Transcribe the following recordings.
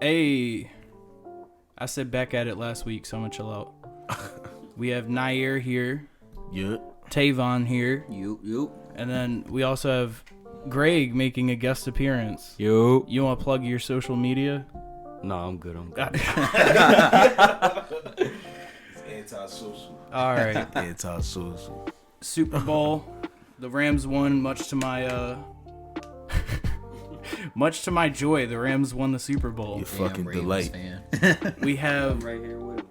Hey, I said back at it last week, so I'm gonna chill out. We have Nair here. Yup. Tavon here. You. And then we also have Greg making a guest appearance. Yo. You want to plug your social media? No, I'm good. It's anti-social. All right. Anti-social. Super Bowl. The Rams won, much to my joy. The Rams won the Super Bowl. You fucking delight. We have right here with him.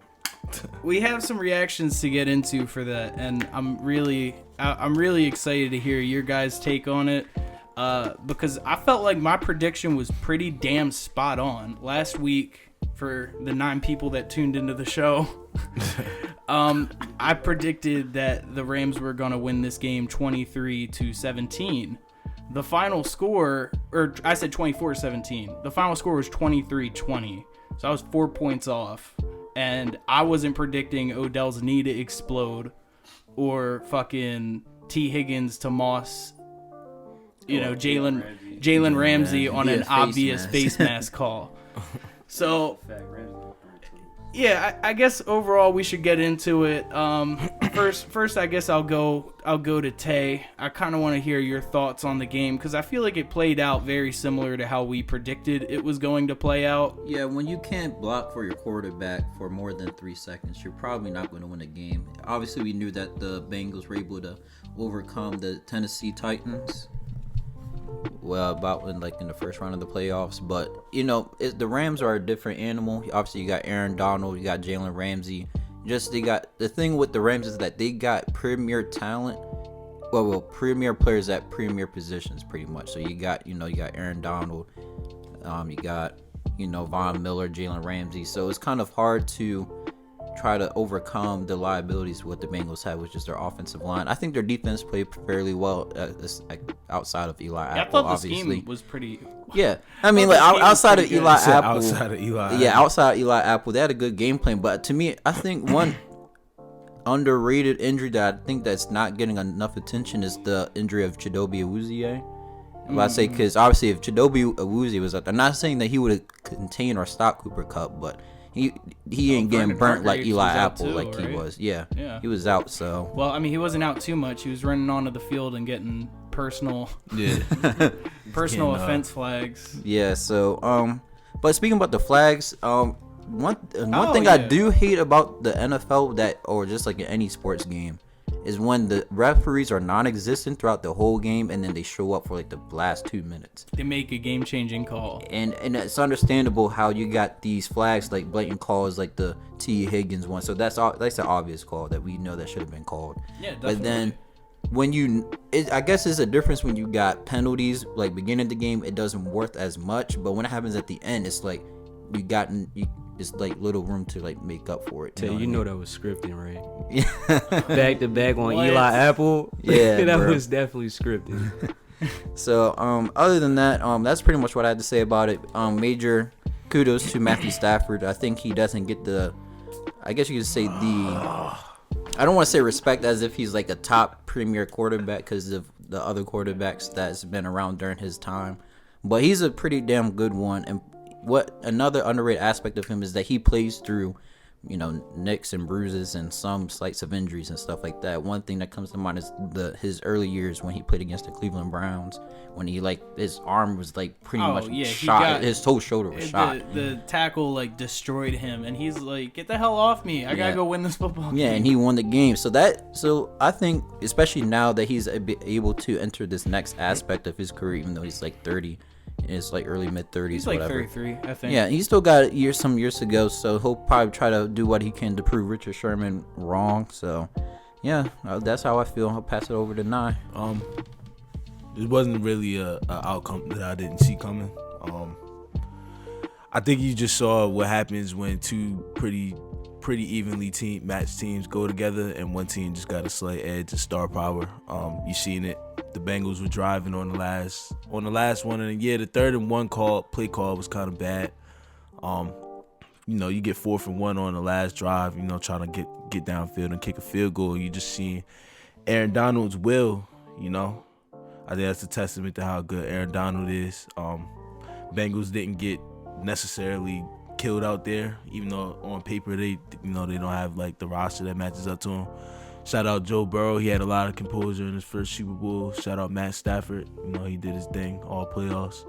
we have some reactions to get into for that, and I'm really excited to hear your guys' take on it. Because I felt like my prediction was pretty damn spot on last week for the 9 people that tuned into the show. I predicted that the Rams were going to win this game 23-17. The final score, or I said 24-17. The final score was 23-20. So I was 4 points off. And I wasn't predicting Odell's knee to explode or fucking T. Higgins to Moss, Jalen Ramsey on an obvious face mask call. So, yeah, I guess overall we should get into it. First, I guess I'll go to Tay. I kind of want to hear your thoughts on the game because I feel like it played out very similar to how we predicted it was going to play out. Yeah, when you can't block for your quarterback for more than 3 seconds, you're probably not going to win a game. Obviously, we knew that the Bengals were able to overcome the Tennessee Titans. Well, about in the first round of the playoffs, but the Rams are a different animal. Obviously, you got Aaron Donald, you got Jalen Ramsey. They got the thing with the Rams is that they got premier talent. Well, premier players at premier positions, pretty much. So you got Aaron Donald, you got Von Miller, Jalen Ramsey. So it's kind of hard to try to overcome the liabilities what the Bengals have, which is their offensive line. I think their defense played fairly well outside of Eli Apple. I thought obviously. The scheme was pretty. Yeah, I mean, outside of Eli Apple. Outside of Eli. Yeah, outside of Eli Apple, they had a good game plan. But to me, I think one underrated injury that I think that's not getting enough attention is the injury of Chidobe Awuzie. I say because obviously if Chidobe Awuzie was up, I'm not saying that he would have contained or stopped Cooper Kupp, but he ain't getting burnt like Eli Apple too, like he was. Yeah, he was out. So well, I mean, he wasn't out too much. He was running onto the field and getting personal offense flags. Yeah. So but speaking about the flags, one thing I do hate about the NFL or just like in any sports game is when the referees are non-existent throughout the whole game and then they show up for like the last 2 minutes. They make a game-changing call. And it's understandable how you got these flags like blatant calls like the T. Higgins one. So that's an obvious call that we know that should have been called. Yeah, definitely. But then I guess it's a difference when you got penalties like beginning of the game, it doesn't worth as much. But when it happens at the end, it's like it's like little room to like make up for it. That was scripting, right? Back to back on What? Eli Apple. Yeah, that bro. was definitely scripted. So other than that, that's pretty much what I had to say about it. Major kudos to Matthew Stafford. I think he doesn't get I guess you could say I don't want to say respect as if he's like a top premier quarterback because of the other quarterbacks that's been around during his time, but he's a pretty damn good one. And what another underrated aspect of him is that he plays through, nicks and bruises and some slights of injuries and stuff like that. One thing that comes to mind is his early years when he played against the Cleveland Browns, when he his arm was pretty much shot. His whole shoulder was shot. The tackle destroyed him, and he's like, "Get the hell off me! I gotta go win this football game." Yeah, and he won the game. So I think, especially now that he's able to enter this next aspect of his career, even though he's 30. It's early mid-30s. He's whatever. 33, I think. Yeah, he's still got some years to go, so he'll probably try to do what he can to prove Richard Sherman wrong. So, yeah, that's how I feel. I'll pass it over to Nye. It wasn't really a outcome that I didn't see coming. I think you just saw what happens when two pretty evenly matched teams go together, and one team just got a slight edge of star power. You seen it. The Bengals were driving on the last one, and the 3rd and 1 play call was kind of bad. You get 4th and 1 on the last drive. Trying to get downfield and kick a field goal. You just seeing Aaron Donald's will. I think that's a testament to how good Aaron Donald is. Bengals didn't get necessarily killed out there, even though on paper they don't have like the roster that matches up to him. Shout out Joe Burrow. He had a lot of composure in his first Super Bowl. Shout out Matt Stafford. He did his thing all playoffs.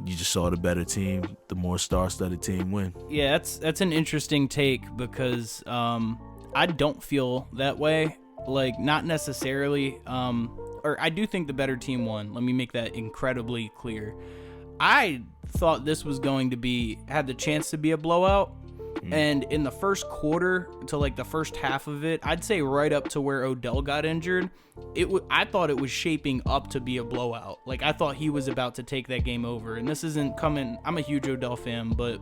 You just saw the better team, the more star-studded team win. Yeah, that's an interesting take because I don't feel that way. Like, not necessarily. Or I do think the better team won. Let me make that incredibly clear. I thought this was going to had the chance to be a blowout. And in the first quarter to like the first half of it, I'd say right up to where Odell got injured, I thought it was shaping up to be a blowout. Like, I thought he was about to take that game over. And this isn't coming, I'm a huge Odell fan, but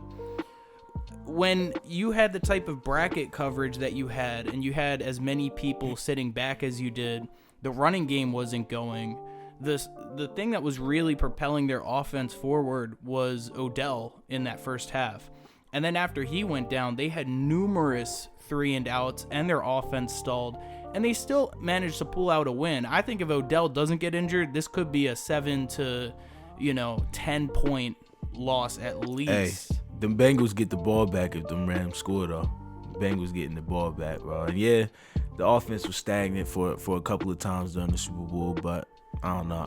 when you had the type of bracket coverage that you had and you had as many people sitting back as you did, the running game wasn't going. The thing that was really propelling their offense forward was Odell in that first half. And then after he went down, they had numerous 3-and-outs and their offense stalled, and they still managed to pull out a win. I think if Odell doesn't get injured, this could be a 7 to 10-point loss at least. Hey, them Bengals get the ball back if them Rams score, though. Bengals getting the ball back, bro. And yeah, the offense was stagnant for a couple of times during the Super Bowl, but I don't know.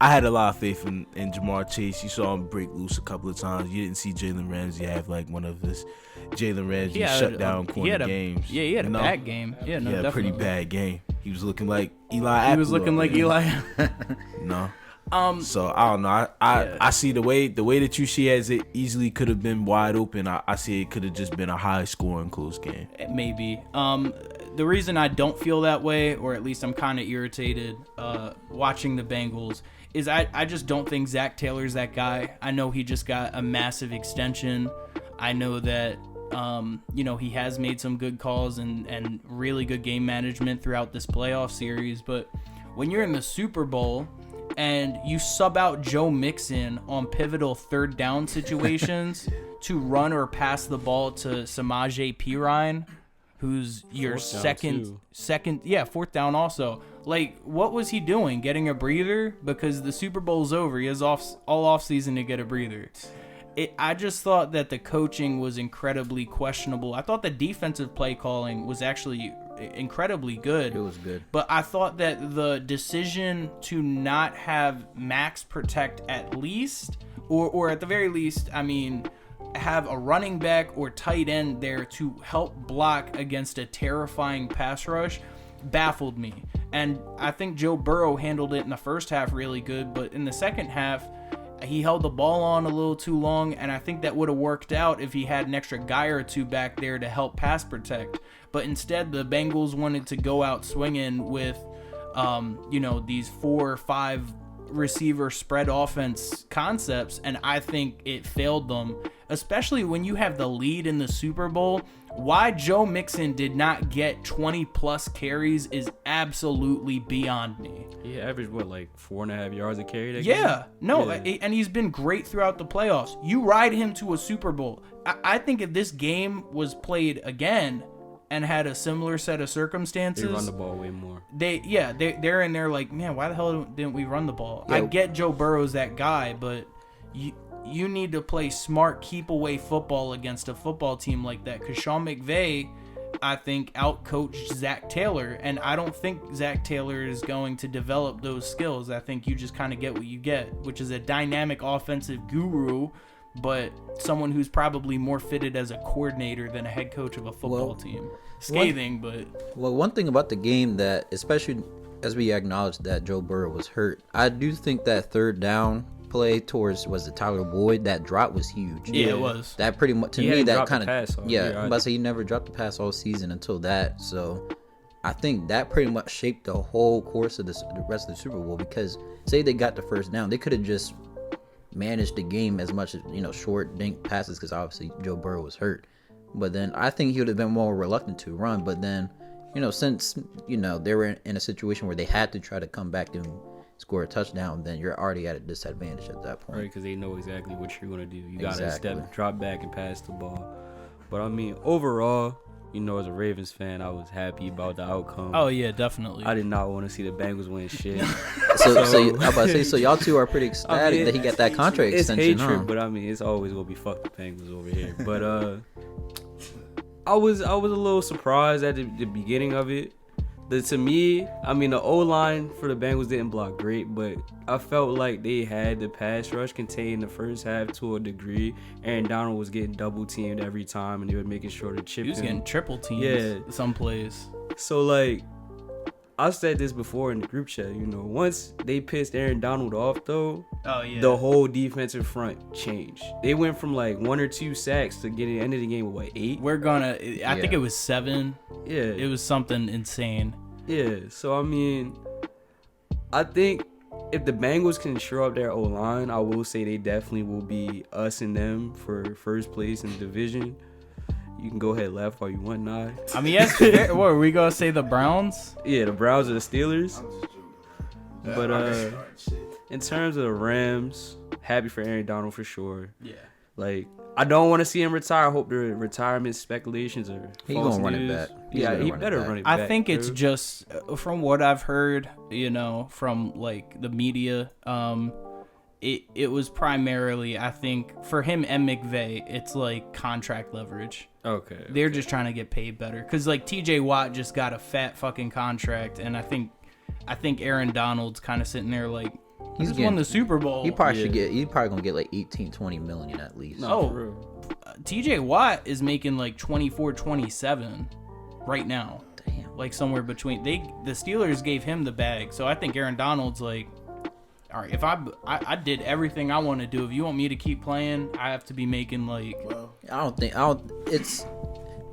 I had a lot of faith in Jamar Chase. You saw him break loose a couple of times. You didn't see Jalen Ramsey have like one of his Jalen Ramsey shutdown corner games. Yeah, he had a bad game. Yeah, no, definitely. Pretty bad game. He was looking like Eli. He was looking like Eli. No. So I don't know. I see the way that you see as it easily could have been wide open. I see it could have just been a high scoring close game. Maybe. The reason I don't feel that way, or at least I'm kind of irritated watching the Bengals, is I just don't think Zach Taylor's that guy. I know he just got a massive extension. I know that he has made some good calls and really good game management throughout this playoff series. But when you're in the Super Bowl and you sub out Joe Mixon on pivotal third down situations to run or pass the ball to Samaje Perine, who's your fourth down also. Like, what was he doing? Getting a breather? Because the Super Bowl's over. He has all offseason to get a breather. I just thought that the coaching was incredibly questionable. I thought the defensive play calling was actually incredibly good. It was good. But I thought that the decision to not have max protect at least, or at the very least, have a running back or tight end there to help block against a terrifying pass rush baffled me. And I think Joe Burrow handled it in the first half really good, but in the second half, he held the ball on a little too long, and I think that would have worked out if he had an extra guy or two back there to help pass protect. But instead, the Bengals wanted to go out swinging with, these 4 or 5 receiver spread offense concepts, and I think it failed them, especially when you have the lead in the Super Bowl. Why Joe Mixon did not get 20 plus carries is absolutely beyond me. He averaged like 4.5 yards a carry that game? And he's been great throughout the playoffs. You ride him to a Super Bowl. I think if this game was played again and had a similar set of circumstances, they run the ball way more. They're in there like, man, why the hell didn't we run the ball? Yeah. I get Joe Burrow's that guy, but you need to play smart, keep away football against a football team like that. Because Sean McVay, I think, outcoached Zach Taylor, and I don't think Zach Taylor is going to develop those skills. I think you just kind of get what you get, which is a dynamic offensive guru, but someone who's probably more fitted as a coordinator than a head coach of a football team. Scathing, but... Well, one thing about the game that, especially as we acknowledge that Joe Burrow was hurt, I do think that third down play towards, was it Tyler Boyd? That drop was huge. Yeah, it was. That pretty much, to me, that kind of... I'm about to say he never dropped the pass all season until that, so... I think that pretty much shaped the whole course of the rest of the Super Bowl, because say they got the first down, they could have just managed the game as much as, short dink passes, because obviously Joe Burrow was hurt. But then I think he would have been more reluctant to run. But then, since, they were in a situation where they had to try to come back and score a touchdown, then you're already at a disadvantage at that point. Right, because they know exactly what you're going to do. You got to drop back and pass the ball. But, overall, as a Ravens fan, I was happy about the outcome. Oh yeah, definitely. I did not want to see the Bengals win shit. So I'm about to say, so y'all two are pretty ecstatic that he got that contract It's extension, hatred, huh? but I mean, it's always gonna be fuck the Bengals over here. But I was a little surprised at the beginning of it. To me, I mean, the O-line for the Bengals didn't block great, but I felt like they had the pass rush contained in the first half to a degree. Aaron Donald was getting double teamed every time, and they were making sure to chip He was him. getting triple teams. Yeah. Some plays. So, like, I said this before in the group chat, once they pissed Aaron Donald off, though, Oh yeah. the whole defensive front changed. They went from, like, 1 or 2 sacks to getting the end of the game with, 8? I think it was 7. Yeah. It was something insane. Yeah, so I mean, I think if the Bengals can shore up their O-line, I will say they definitely will be us and them for first place in the division. You can go ahead left while you want, Nye. I mean, yes. What are we gonna say? The Browns? Yeah, the Browns or the Steelers. But in terms of the Rams, happy for Aaron Donald for sure. Yeah. Like, I don't want to see him retire. I hope the retirement speculations are He false gonna run it news. back. Yeah, he better run it back. I think it's bro. just from what I've heard, from like the media, it was primarily, I think, for him and McVay, it's like contract leverage. Okay. They're just trying to get paid better because like TJ Watt just got a fat fucking contract, and I think Aaron Donald's kind of sitting there like, he's won the Super Bowl. He probably should get. He's probably gonna get like 18-20 million at least. No, for real. TJ Watt is making like 24-27 right now. Damn. Like somewhere between the Steelers gave him the bag, so I think Aaron Donald's like, all right, if I did everything I want to do, if you want me to keep playing, I have to be making like. It's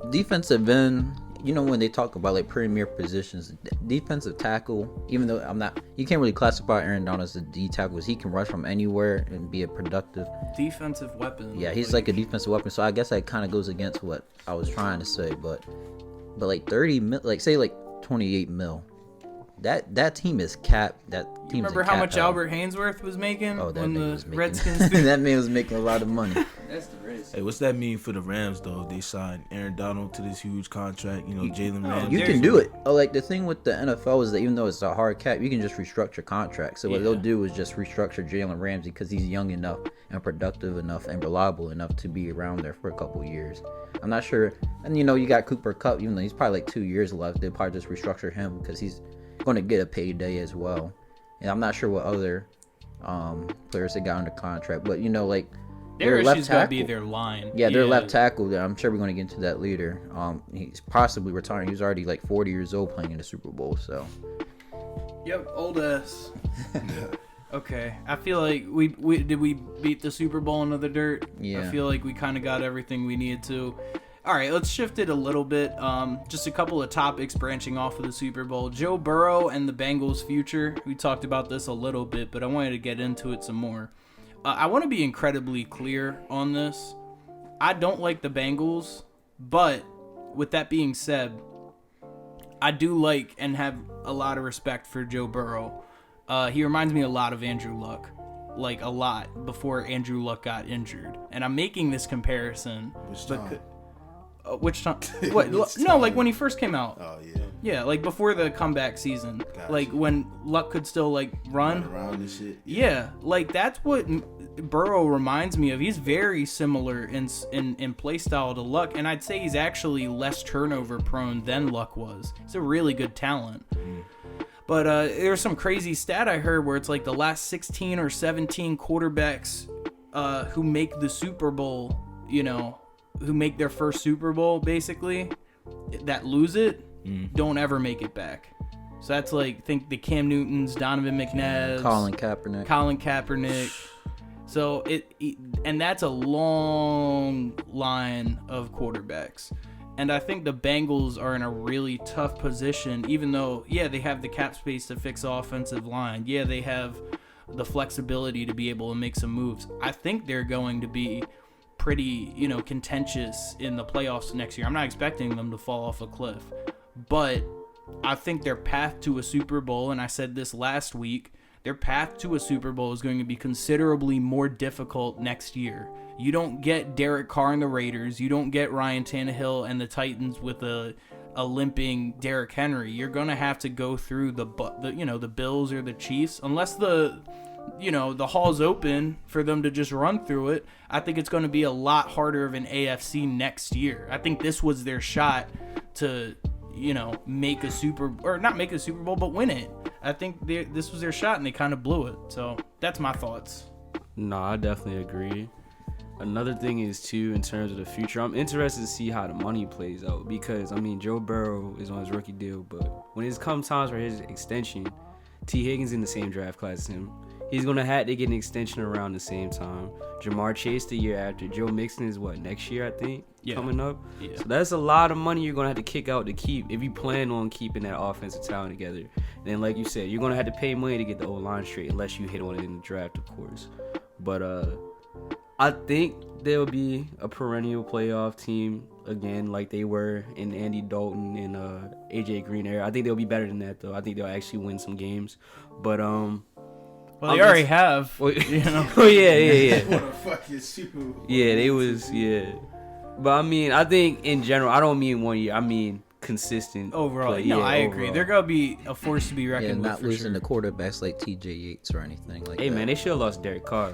defensive end. When they talk about like premier positions, defensive tackle, even though you can't really classify Aaron Donald as a D tackle because he can rush from anywhere and be a productive Defensive weapon. Yeah, he's like a defensive weapon. So I guess that kind of goes against what I was trying to say, but like 30 mil, like say like 28 mil. That team is capped. That team. Remember how much Albert Hainsworth was making when the Redskins? That man was making a lot of money. That's the risk. Hey, what's that mean for the Rams though? They signed Aaron Donald to this huge contract. Jalen Ramsey. You can do it. Like the thing with the NFL is that even though it's a hard cap, you can just restructure contracts. So what they'll do is just restructure Jalen Ramsey because he's young enough and productive enough and reliable enough to be around there for a couple years. I'm not sure. And you got Cooper Kupp, even though he's probably like 2 years left. They'll probably just restructure him because he's going to get a payday as well. And I'm not sure what other players they got under contract, but like their left issue's gonna tackle, be their line. yeah, their left tackle. I'm sure we're going to get into that later. He's possibly retiring. He's already like 40 years old playing in the Super Bowl. So Yep, old ass. Okay, I feel like we beat the Super Bowl into the dirt. Yeah. I feel like we kind of got everything we needed to. All right, let's shift it a little bit. Just a couple of topics branching off of the Super Bowl. Joe Burrow and the Bengals' future. We talked about this a little bit, but I wanted to get into it some more. I want to be incredibly clear on this. I don't like the Bengals, but with that being said, I do like and have a lot of respect for Joe Burrow. He reminds me a lot of Andrew Luck. Like, a lot before Andrew Luck got injured. And I'm making this comparison. Which time? What? No, like when he first came out. Oh yeah. Yeah, like before the comeback season. Gotcha. Like when Luck could still like run around and shit. Yeah, like that's what Burrow reminds me of. He's very similar in play style to Luck, and I'd say he's actually less turnover prone than Luck was. He's a really good talent. But there's some crazy stat I heard where it's like the last 16 or 17 quarterbacks who make the Super Bowl, who make their first Super Bowl, basically, that lose it, don't ever make it back. So that's like, think the Cam Newtons, Donovan McNabb, Colin Kaepernick. So and that's a long line of quarterbacks. And I think the Bengals are in a really tough position, even though, yeah, they have the cap space to fix offensive line. Yeah, they have the flexibility to be able to make some moves. I think they're going to be pretty, contentious in the playoffs next year. I'm not expecting them to fall off a cliff, but I think their path to a Super Bowl, and I said this last week, their path to a Super Bowl is going to be considerably more difficult next year. You don't get Derek Carr and the Raiders. You don't get Ryan Tannehill and the Titans with a limping Derrick Henry. You're going to have to go through the Bills or the Chiefs, unless the hall's open for them to just run through it. I think it's going to be a lot harder of an AFC next year. I think this was their shot to, not make a Super Bowl, but win it. I think this was their shot and they kind of blew it. So that's my thoughts. No, I definitely agree. Another thing is, too, in terms of the future, I'm interested to see how the money plays out because, Joe Burrow is on his rookie deal, but when it comes times for his extension, T. Higgins in the same draft class as him. He's going to have to get an extension around the same time. Jamar Chase the year after. Joe Mixon is next year, I think, coming up? Yeah. So that's a lot of money you're going to have to kick out to keep if you plan on keeping that offensive talent together. And then, like you said, you're going to have to pay money to get the O-line straight unless you hit on it in the draft, of course. But I think they'll be a perennial playoff team again like they were in Andy Dalton and AJ Green era. I think they'll be better than that, though. I think they'll actually win some games. But well, they already have. Oh yeah. What a fucking Super Bowl. Yeah, they was But I think in general, I don't mean 1 year. I mean consistent overall. play. No, I overall. agree. They're gonna be a force to be reckoned with. Not losing the quarterbacks like T.J. Yates or anything like that. Hey man, they should have lost Derek Carr.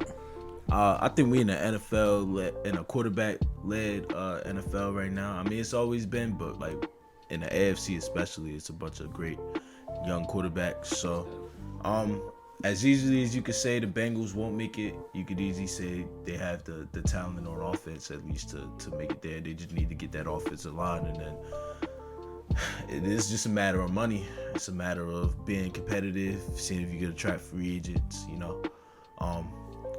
I think we in the NFL in a quarterback-led NFL right now. It's always been, but like in the AFC especially, it's a bunch of great young quarterbacks. So, as easily as you could say the Bengals won't make it, you could easily say they have the talent on offense at least to make it there. They just need to get that offensive line, and then it is just a matter of money. It's a matter of being competitive, seeing if you can attract free agents,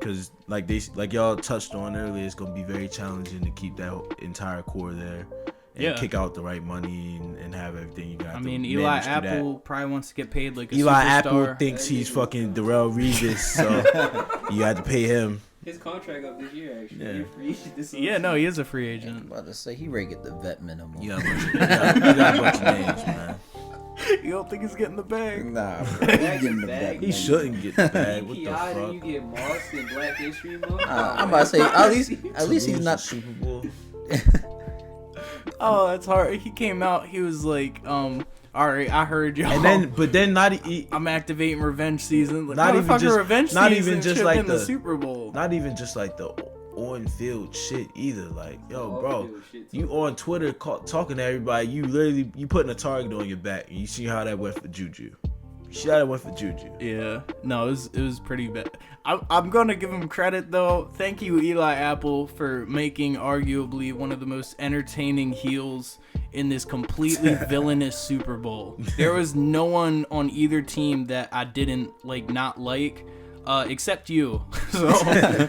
because like y'all touched on earlier, it's gonna be very challenging to keep that entire core there and kick out the right money and have everything you got. Eli Apple probably wants to get paid like a Eli superstar. Apple thinks he's fucking Darrell Revis, so you had to pay him. His contract up this year, actually. Yeah. He is a free agent. I'm about to say he ready to get the vet minimum. You got a bunch of names, man. You don't think he's getting the bag? Nah, bro. He's getting the vet He minimum. shouldn't get the bag. What the PI, fuck? You get Moss and Black History Month. I'm about to say at least he's not Super Bowl. Oh, that's hard. He came out. He was like, all right, I heard y'all. But then I'm activating revenge season. Like, not even just revenge not season even just should've like been the Super Bowl. Not even just like the on-field shit either. Like, yo, bro, you on Twitter talking to everybody. You putting a target on your back. And you see how that went for Juju. Yeah, no, it was pretty bad. I'm gonna give him credit though. Thank you, Eli Apple, for making arguably one of the most entertaining heels in this completely villainous Super Bowl. There was no one on either team that I didn't not like. Except you. So,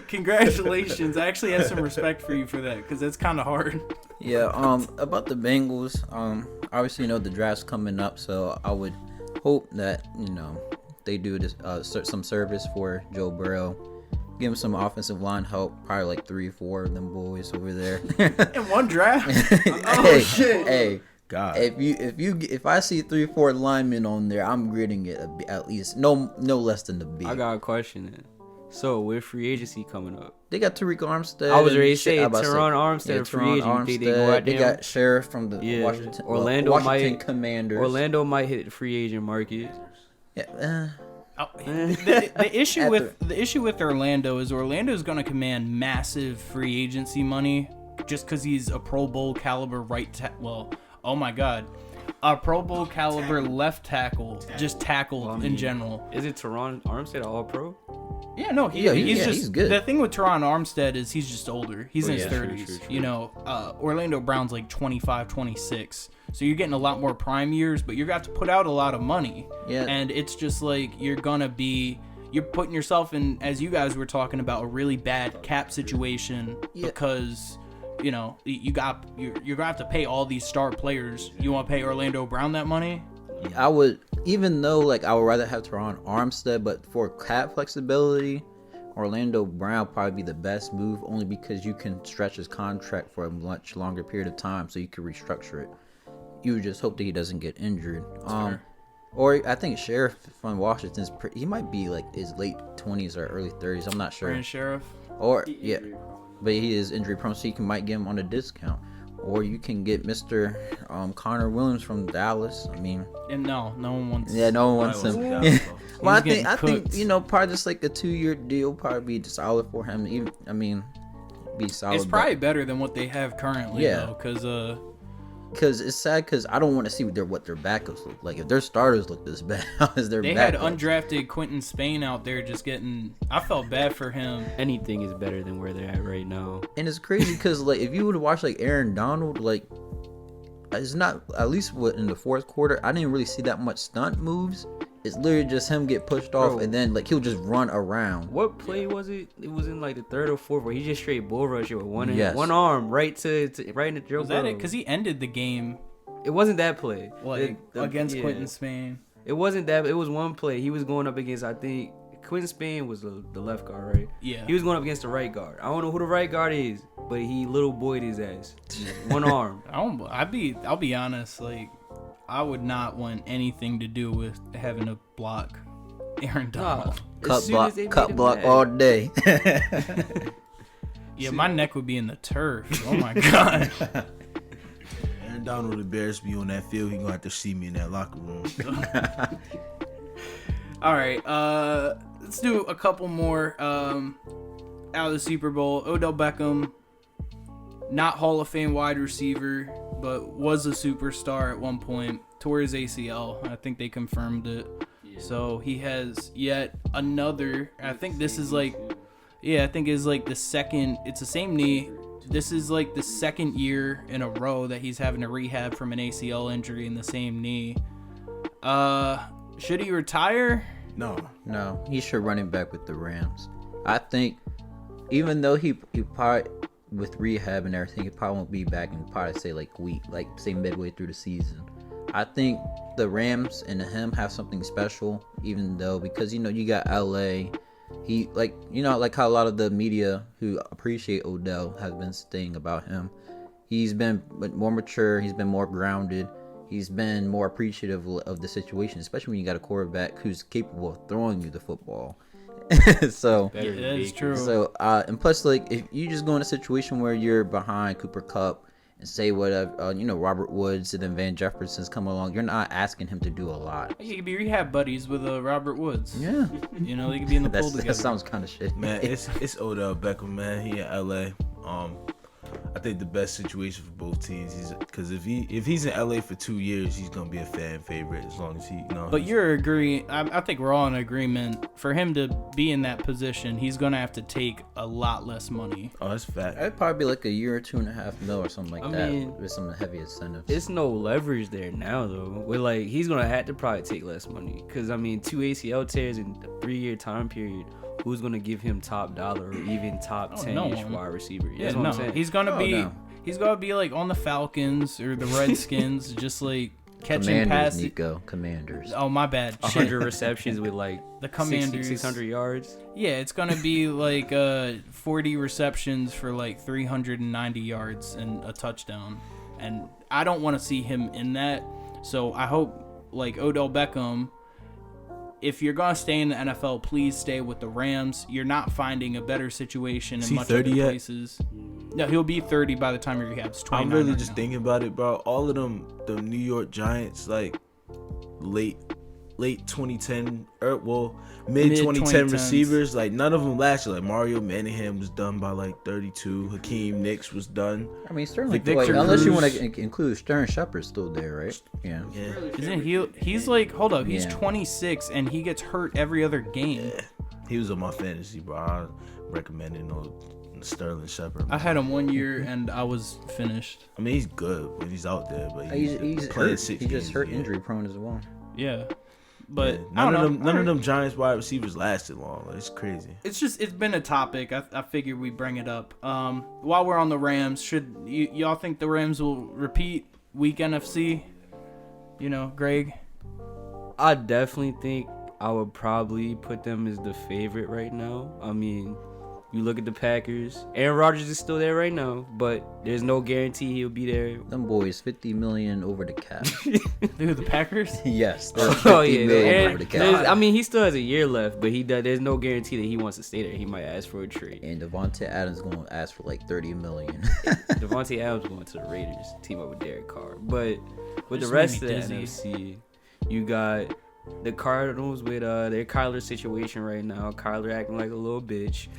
congratulations. I actually have some respect for you for that because that's kind of hard. Yeah. About the Bengals. Obviously, the draft's coming up, so I would hope that they do this some service for Joe Burrow. Give him some offensive line help. Probably like 3-4 of them boys over there. In one draft. Shit. Hey. God. If I see 3-4 linemen on there, I'm grading it at least no less than the B. I got a question then. So with free agency coming up, they got Tariq Armstead. I was ready to say Teron Armstead, free agent. You think they go out They there? got Sheriff from the Washington Washington Commanders. Orlando might hit the free agent market. Yeah. The issue with Orlando is Orlando's going to command massive free agency money just because he's a Pro Bowl caliber oh my God, a Pro Bowl caliber left tackle, just tackle in general. Is it Teron Armstead all pro? Yeah, no, he's good. The thing with Teron Armstead is he's just older. He's in his 30s. True. Orlando Brown's like 25, 26. So you're getting a lot more prime years, but you're going to have to put out a lot of money. Yeah. And it's just like you're putting yourself in, as you guys were talking about, a really bad cap situation because you're gonna have to pay all these star players. You want to pay Orlando Brown that money? I would, even though I would rather have Teron Armstead, but for cap flexibility, Orlando Brown probably be the best move, only because you can stretch his contract for a much longer period of time, so you can restructure it. You would just hope that he doesn't get injured. Or I think Sheriff from Washington's he might be like his late 20s or early 30s. I'm not sure. Brand Sheriff. Or yeah, but he is injury prone, so you might get him on a discount. Or you can get Mr. Connor Williams from Dallas. I mean, And no one wants. yeah, no one wants him. Yeah. Well, I getting think cooked. probably just like a 2-year deal probably be solid for him. Even be solid. It's probably better than what they have currently, Yeah. though, because because it's sad because I don't want to see what their backups look like. If their starters look this bad, how is their they had backups? undrafted Quentin Spain out there just getting. I felt bad for him. Anything is better than where they're at right now. And it's crazy because like if you would watch like Aaron Donald, like it's not at least in the fourth quarter. I didn't really see that much stunt moves. It's literally just him get pushed off Bro. and then like he'll just run around. What play was it? It was in like the third or fourth where he just straight bull rushed it with one hand, Yes. one arm right to right in the Joe Was that Burrow. it? Because he ended the game It wasn't that play. against yeah. Quentin Spain. It wasn't that. It was one play. He was going up against, I think, Quentin Spain was the left guard, right? Yeah. He was going up against the right guard. I don't know who the right guard is, but he little boyed his ass. One arm. I'll be honest. Like, I would not want anything to do with having to block Aaron Donald. As soon as they made Cut him block mad. all day. Yeah, my neck would be in the turf. Oh my god. Aaron Donald embarrassed me on that field. He gonna have to see me in that locker room. All right, let's do a couple more out of the Super Bowl. Odell Beckham, not Hall of Fame wide receiver, but was a superstar at one point. Tore his ACL. I think they confirmed it. So he has yet another. I think this is like, I think it's like the second. It's the same knee. This is like the second year in a row that he's having to rehab from an ACL injury in the same knee. Should he retire? No, he should running back with the Rams. I think even though he probably with rehab and everything, he probably won't be back in probably say say midway through the season. I think the Rams and him have something special, even though because you got LA. He like how a lot of the media who appreciate Odell has been saying about him. He's been more mature. He's been more grounded. He's been more appreciative of the situation, especially when you got a quarterback who's capable of throwing you the football. So Better than Yeah, that's Baker. true. So and plus, like if you just go in a situation where you're behind Cooper Kupp and say whatever, Robert Woods and then Van Jefferson's come along, you're not asking him to do a lot. He could be rehab buddies with Robert Woods. Yeah, They could be in the pool together. that sounds kind of shit. Man, it's Odell Beckham, man. He in LA. I think the best situation for both teams because if he's in LA for 2 years, he's gonna be a fan favorite as long as he. But you're agreeing. I think we're all in agreement. For him to be in that position, he's gonna have to take a lot less money. Oh, that's fact. It'd probably be like a year or 2.5 mil or something like I that mean, with some heavy incentives. It's no leverage there now, though. We're like, he's going to have to probably take less money. Because, 2 ACL tears in a 3-year time period. Who's going to give him top dollar or even top 10-ish wide receiver? That's what I'm saying. He's gonna be. no. He's gonna be like on the Falcons or the Redskins, just like catching Commanders, passes. Nico. Commanders. Oh my bad. Shit. 100 receptions with like The Commanders. 600 yards. Yeah, it's gonna be like 40 receptions for like 390 yards and a touchdown, and I don't want to see him in that. So I hope like Odell Beckham. If you're gonna stay in the NFL, please stay with the Rams. You're not finding a better situation Is in he much 30 other yet? places. No, he'll be 30 by the time he rehabs. 29 I'm really right just now. thinking about it, bro. All of them, the New York Giants, like late 2010, mid 2010 Mid-2010s. receivers, like none of them lasted. Like Mario Manningham was done by like 32. Hakeem Nicks was done. I mean, Sterling Victor Dwight, unless you Cruz. want to include Sterling Shepard's still there, right? Yeah. Yeah, Isn't he's like, hold up, he's Yeah. 26 and he gets hurt every other game. he was on my fantasy, bro. I recommended no Sterling Shepard. I had him 1 year and I was finished. I mean, he's good when he's out there, but He's playing hurt. 6 He's games just a hurt year. injury prone as well. Yeah. But Yeah, I don't know. none of them Giants wide receivers lasted long. Like, it's crazy. It's been a topic. I figured we'd bring it up. While we're on the Rams, should y'all think the Rams will repeat week NFC? Greg? I definitely think I would probably put them as the favorite right now. You look at the Packers. Aaron Rodgers is still there right now, but there's no guarantee he'll be there. Them boys, $50 million over the cap. Dude, the Packers? Yes, they're $50 million over the cap. I mean, he still has a year left, but there's no guarantee that he wants to stay there. He might ask for a trade. And Devontae Adams going to ask for like $30 million. Devontae Adams going to the Raiders, team up with Derek Carr. But with the rest of the NFC, you got the Cardinals with their Kyler situation right now. Kyler acting like a little bitch.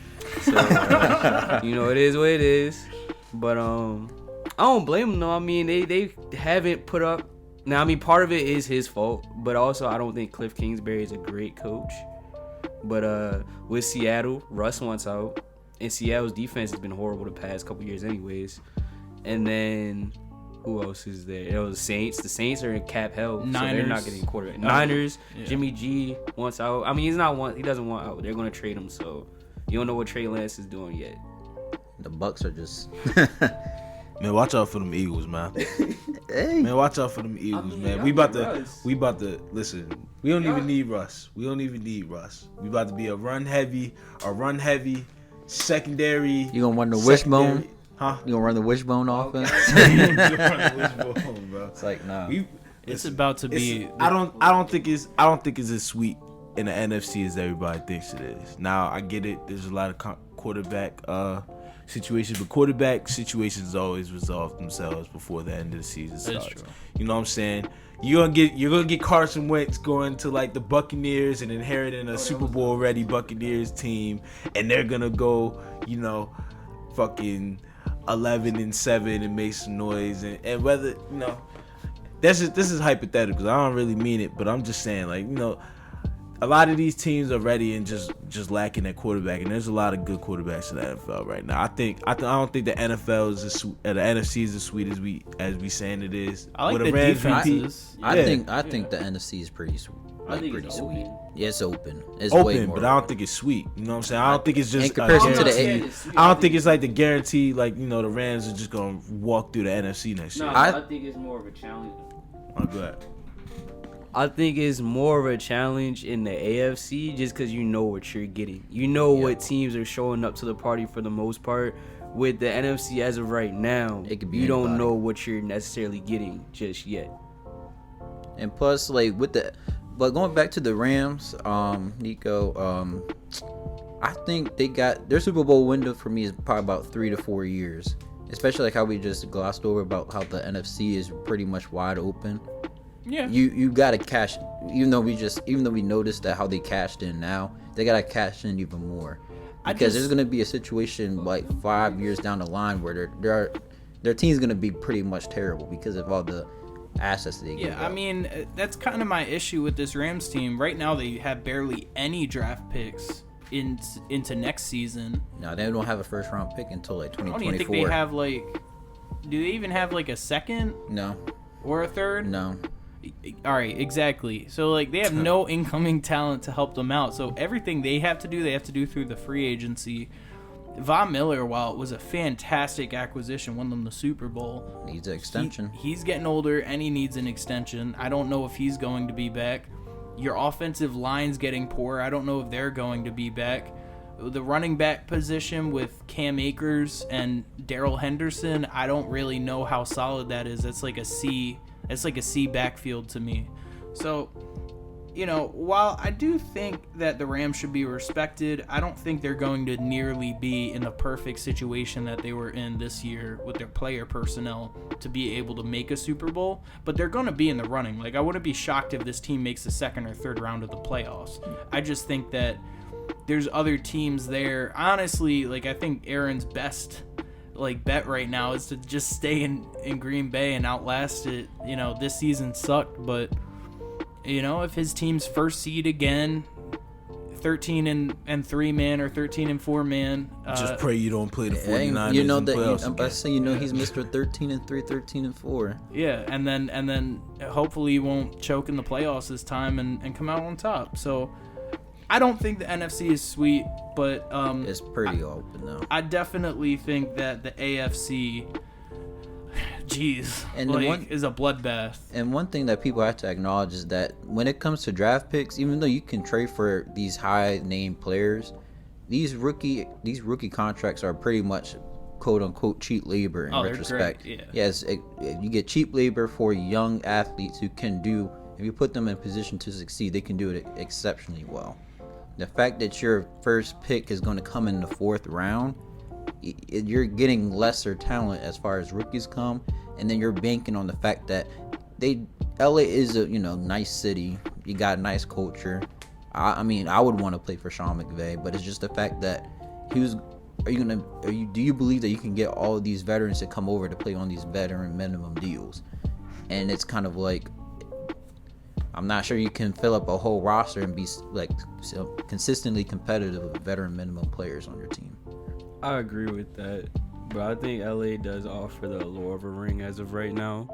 So, it is what it is. But I don't blame him, though. I mean, they haven't put up. Now, I mean, part of it is his fault. But also, I don't think Cliff Kingsbury is a great coach. But with Seattle, Russ wants out. And Seattle's defense has been horrible the past couple years anyways. And then... who else is there? It was the Saints. The Saints are in cap hell, so they're not getting a quarterback. Niners. Yeah. Jimmy G wants out. I mean, he doesn't want out. They're going to trade him, so you don't know what Trey Lance is doing yet. The Bucks are just... Man, watch out for them Eagles, man. Hey. Man, watch out for them Eagles, man. We about to listen. We don't even need Russ. We about to be a run heavy secondary. You gonna run the wishbone? Huh? You gonna run the wishbone offense? Bro. It's like, nah. It's about to be. I don't think it's as sweet in the NFC as everybody thinks it is. Now I get it. There's a lot of quarterback situations, but quarterback situations always resolve themselves before the end of the season starts. That's true. You know what I'm saying? You're gonna get Carson Wentz going to like the Buccaneers and inheriting a Super Bowl ready Buccaneers team, and they're gonna go, fucking 11-7 and make some noise, and whether this is hypothetical because I don't really mean it, but I'm just saying, like, a lot of these teams are ready and just lacking their quarterback, and there's a lot of good quarterbacks in the NFL right now. I don't think the NFL is the NFC is as sweet as we saying it is. I like the defenses. I think the NFC is pretty sweet. Pretty sweet. Yeah, it's open. It's open, way more but I don't think it's sweet. You know what I'm saying? I don't think it's just in comparison to the I don't think it's like the guarantee, like, the Rams are just gonna walk through the NFC next year. No, I think it's more of a challenge. Oh, go ahead. I think it's more of a challenge in the AFC just because you know what you're getting. You know what teams are showing up to the party for the most part. With the NFC as of right now, it could be you don't know what you're necessarily getting just yet. And plus, like, but going back to the Rams, Nico, I think they got their Super Bowl window for me is probably about 3 to 4 years. Especially like how we just glossed over about how the NFC is pretty much wide open. Yeah. You gotta cash, even though we noticed that how they cashed in now, they gotta cash in even more. Because there's gonna be a situation like 5 years down the line where their team's gonna be pretty much terrible because of all the assets they get. Yeah, I mean, that's kind of my issue with this Rams team. Right now they have barely any draft picks into next season. No, they don't have a first round pick until like 2024. I don't even think they have do they even have like a second? No. Or a third? No. All right, exactly. So like they have no incoming talent to help them out. So everything they have to do through the free agency. Von Miller, while it was a fantastic acquisition, won them the Super Bowl. Needs an extension. He's getting older and he needs an extension. I don't know if he's going to be back. Your offensive line's getting poor. I don't know if they're going to be back. The running back position with Cam Akers and Darrell Henderson, I don't really know how solid that is. That's like a C. It's like a C backfield to me. So, while I do think that the Rams should be respected, I don't think they're going to nearly be in the perfect situation that they were in this year with their player personnel to be able to make a Super Bowl. But they're going to be in the running. Like, I wouldn't be shocked if this team makes the second or third round of the playoffs. I just think that there's other teams there. Honestly, like, I think Aaron's best bet right now is to just stay in Green Bay and outlast it. This season sucked, but if his team's first seed again, 13-3 man or 13-4 man, just pray you don't play the 49ers. He's Mr. 13-3, 13-4. Yeah, and then hopefully he won't choke in the playoffs this time and come out on top. So I don't think the NFC is sweet, but it's pretty open though. I definitely think that the AFC, is a bloodbath. And one thing that people have to acknowledge is that when it comes to draft picks, even though you can trade for these high name players, these rookie contracts are pretty much quote unquote cheap labor in retrospect. Great, yeah. Yes, you get cheap labor for young athletes who can do. If you put them in position to succeed, they can do it exceptionally well. The fact that your first pick is going to come in the 4th round, you're getting lesser talent as far as rookies come, and then you're banking on the fact that LA is a nice city. You got a nice culture. I mean, I would want to play for Sean McVay, but it's just the fact that do you believe that you can get all of these veterans to come over to play on these veteran minimum deals? And it's kind of like, I'm not sure you can fill up a whole roster and be like consistently competitive with veteran minimum players on your team. I agree with that, but I think LA does offer the allure of a ring as of right now.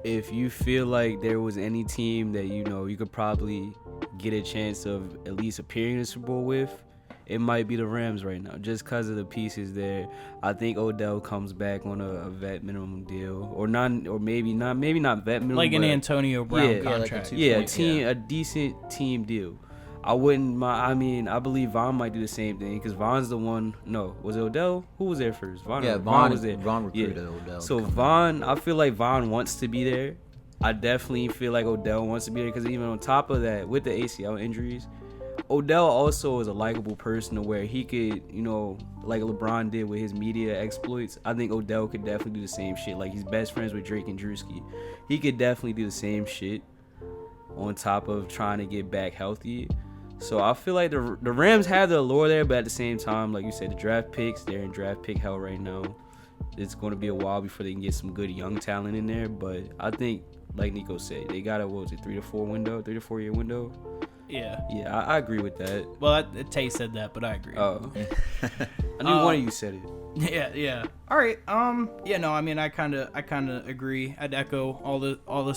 If you feel like there was any team that you could probably get a chance of at least appearing in the Super Bowl with, it might be the Rams right now, just because of the pieces there. I think Odell comes back on a vet minimum deal, or maybe not vet minimum, like an Antonio Brown contract. A decent team deal. I wouldn't mind. I mean, I believe Von might do the same thing because Von's the one. No, was it Odell? Who was there first? Von was there. Von recruited Odell. So Von, I feel like Von wants to be there. I definitely feel like Odell wants to be there because even on top of that, with the ACL injuries, Odell also is a likable person to where he could, like LeBron did with his media exploits. I think Odell could definitely do the same shit. Like, he's best friends with Drake and Drewski. He could definitely do the same shit on top of trying to get back healthy. So I feel like the Rams have the allure there, but at the same time, like you said, the draft picks, they're in draft pick hell right now. It's going to be a while before they can get some good young talent in there. But I think, like Nico said, they got a 3 to 4 year window. Yeah. Yeah, I agree with that. Well, Tay said that, but I agree. Oh. I knew one of you said it. Yeah. All right. I mean, I kind of agree. I'd echo all the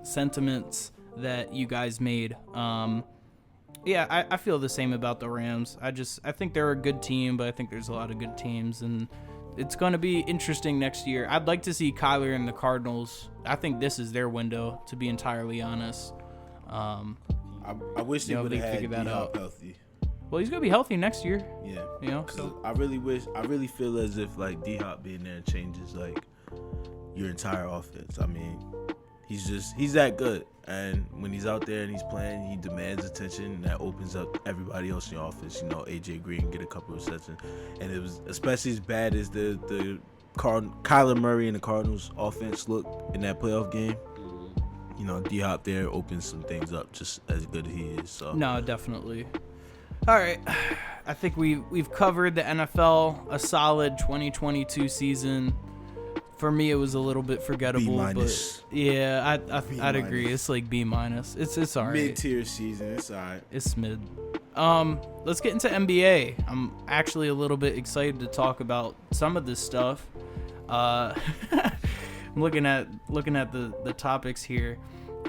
sentiments that you guys made. I feel the same about the Rams. I think they're a good team, but I think there's a lot of good teams, and it's going to be interesting next year. I'd like to see Kyler and the Cardinals. I think this is their window, to be entirely honest. I wish they would have had D-Hop healthy. Well, he's gonna be healthy next year. Yeah. So I really feel as if like D-Hop being there changes like your entire offense. I mean, he's that good, and when he's out there and he's playing, he demands attention, and that opens up everybody else in your offense. AJ Green get a couple of receptions, and it was especially as bad as the Kyler Murray and the Cardinals offense looked in that playoff game. D-Hop there opens some things up just as good as he is. So no, definitely. All right, I think we've covered the NFL, a solid 2022 season. For me, it was a little bit forgettable, but yeah, I'd agree. It's like B-. It's all right. Mid-tier season. It's all right. It's mid. Let's get into NBA. I'm actually a little bit excited to talk about some of this stuff. I'm looking at the topics here.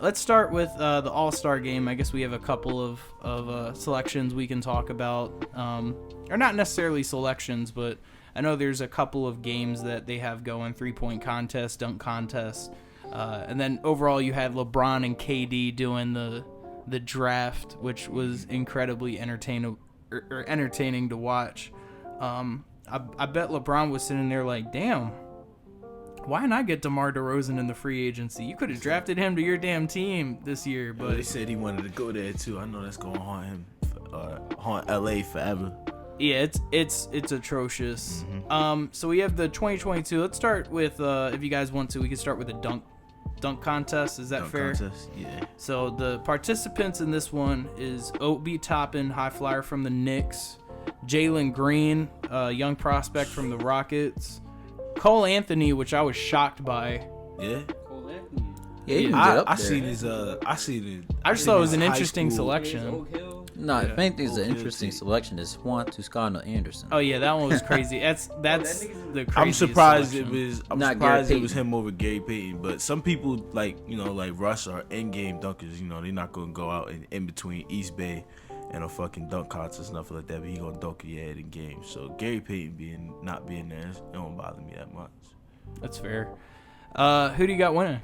Let's start with the All-Star game. I guess we have a couple of selections we can talk about, or not necessarily selections, but I know there's a couple of games that they have going: 3-point contest, dunk contest, and then overall you had LeBron and KD doing the draft, which was incredibly entertaining to watch. I bet LeBron was sitting there like, damn, why not get DeMar DeRozan in the free agency? You could have drafted him to your damn team this year. But they said he wanted to go there too. I know that's going to haunt him, haunt LA forever. Yeah, it's atrocious. Mm-hmm. So we have the 2022. Let's start with, if you guys want to, we can start with the dunk contest. Is that dunk fair? Contest? Yeah. So the participants in this one is Obi Toppin, high flyer from the Knicks, Jalen Green, young prospect from the Rockets, Cole Anthony, which I was shocked by. Yeah. Cole Anthony. Yeah, I seen his. I just thought it was an interesting selection. No, if anything's an interesting selection, is Juan Toscano Anderson. Oh yeah, that one was crazy. That's the craziest I'm surprised selection. I'm surprised it was him over Gary Payton. But some people like Russ are in-game dunkers. They're not gonna go out in between East Bay and a fucking dunk contest and stuff like that. But he gonna dunk your head in games. So Gary Payton not being there, it don't bother me that much. That's fair. Who do you got winning?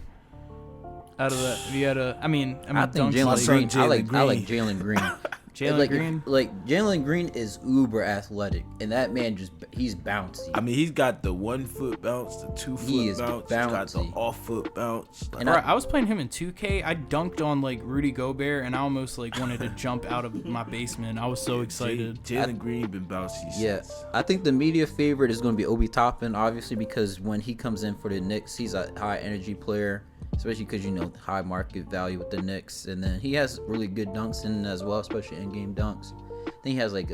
Out of that, if you had I think Jalen Green. I like Jalen Green. Jalen Green is uber athletic, and that man he's bouncy. I mean, he's got the 1 foot bounce, the 2 foot bounce, he's got the off foot bounce. And I was playing him in 2K. I dunked on like Rudy Gobert, and I almost like wanted to jump out of my basement. I was so excited. Jalen Green been bouncy. Yeah, I think the media favorite is going to be Obi Toppin, obviously, because when he comes in for the Knicks, he's a high energy player. Especially because, high market value with the Knicks. And then he has really good dunks in as well, especially in-game dunks. I think he has, like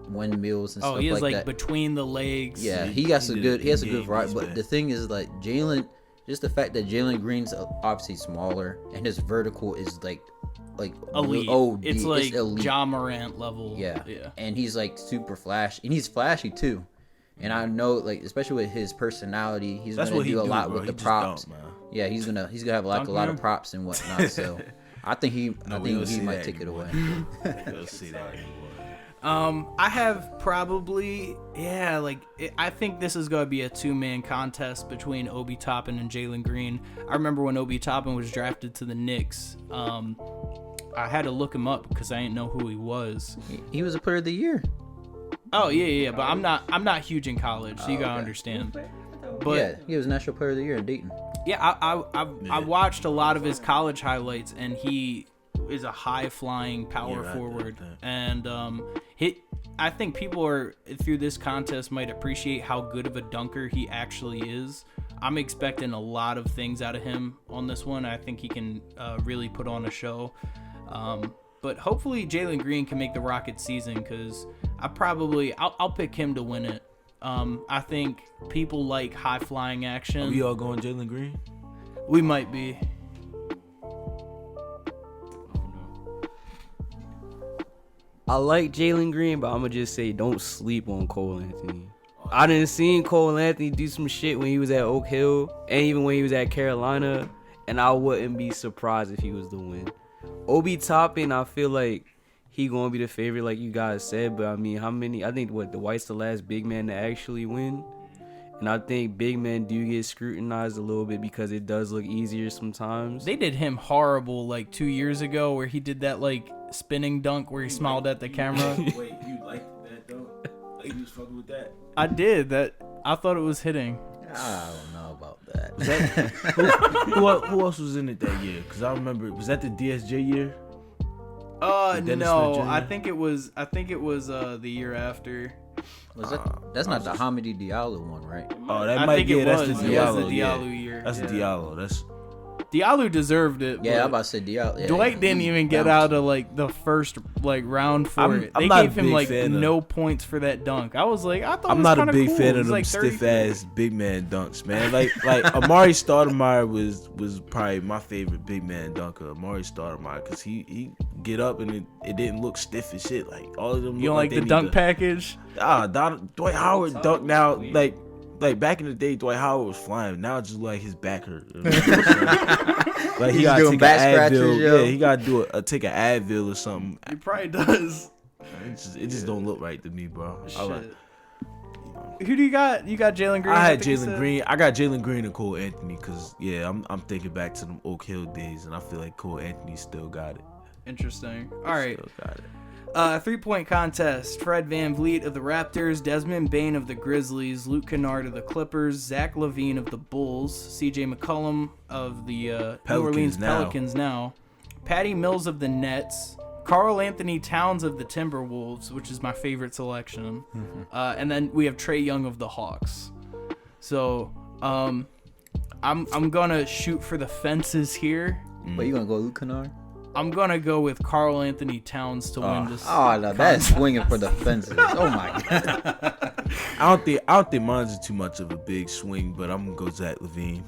windmills and stuff like that. Oh, he has, like, between the legs. Yeah, he has a good variety. But the thing is, like, just the fact that Jalen Green's obviously smaller and his vertical is, like elite. It's like elite. Ja Morant level. Yeah. And he's, like, super flashy. And he's flashy, too. And I know, like, especially with his personality, he's going to do a lot with the props. Yeah, he's gonna have like a lot of props and whatnot. So I think he might take it away. We'll see that anymore. I have probably I think this is gonna be a 2-man contest between Obi Toppin and Jalen Green. I remember when Obi Toppin was drafted to the Knicks. I had to look him up because I didn't know who he was. He was a player of the year. Oh yeah, but I'm not huge in college, so you gotta understand. But yeah, he was National Player of the Year in Dayton. Yeah, I watched a lot of his college highlights, and he is a high-flying power forward. And I think people through this contest might appreciate how good of a dunker he actually is. I'm expecting a lot of things out of him on this one. I think he can really put on a show. But hopefully Jalen Green can make the Rockets season, because I'll pick him to win it. I think people like high-flying action. Are we all going Jalen Green? We might be. I like Jalen Green, but I'm going to just say don't sleep on Cole Anthony. I done seen Cole Anthony do some shit when he was at Oak Hill and even when he was at Carolina, and I wouldn't be surprised if he was the win. Obi Toppin, I feel like he gonna be the favorite, like you guys said, but I mean, I think Dwight's the last big man to actually win, and I think big men do get scrutinized a little bit because it does look easier sometimes. They did him horrible like 2 years ago, where he did that like spinning dunk where he smiled at the camera. Wait, you liked that dunk? Like you was fucking with that? I did. That I thought it was hitting. I don't know about that. Who else was in it that year? Because I remember, was that the DSJ year? No, I think it was the year after. Was that? That's not the Hamidou Diallo one, right? Oh, that might be. That's the Diallo. Year. That's the Diallo. That's Diallo deserved it. Yeah, I'm about to say Diallo. Yeah, Dwight didn't even get out of like the first like round for it. They gave him like no points for that dunk. I was like, I thought I'm it was not a big cool. fan of them stiff ass big man dunks, man. Like Amari Stoudemire was probably my favorite big man dunker. Amari Stoudemire, because he get up and it didn't look stiff as shit. Like all of them. You don't like the dunk package? Dwight Howard dunk now like back in the day, Dwight Howard was flying. Now it's just like his back hurt. Like he gotta take an Advil. Yeah, he gotta take an Advil or something. He probably does. It just don't look right to me, bro. Who do you got? You got Jalen Green? I had Jalen Green. I got Jalen Green and Cole Anthony because I'm thinking back to them Oak Hill days, and I feel like Cole Anthony still got it. Interesting. All right. Still got it. 3-point contest. Fred VanVleet of the Raptors, Desmond Bane of the Grizzlies, Luke Kennard of the Clippers, Zach LaVine of the Bulls, CJ McCollum of the New Orleans Pelicans now, Patty Mills of the Nets, Karl Anthony Towns of the Timberwolves, which is my favorite selection, and then we have Trae Young of the Hawks. So I'm gonna shoot for the fences here. But you gonna go Luke Kennard? I'm gonna go with Karl Anthony Towns to win this. Oh no, that's swinging for the fences. Oh my god. I don't think mine's too much of a big swing, but I'm gonna go Zach LaVine.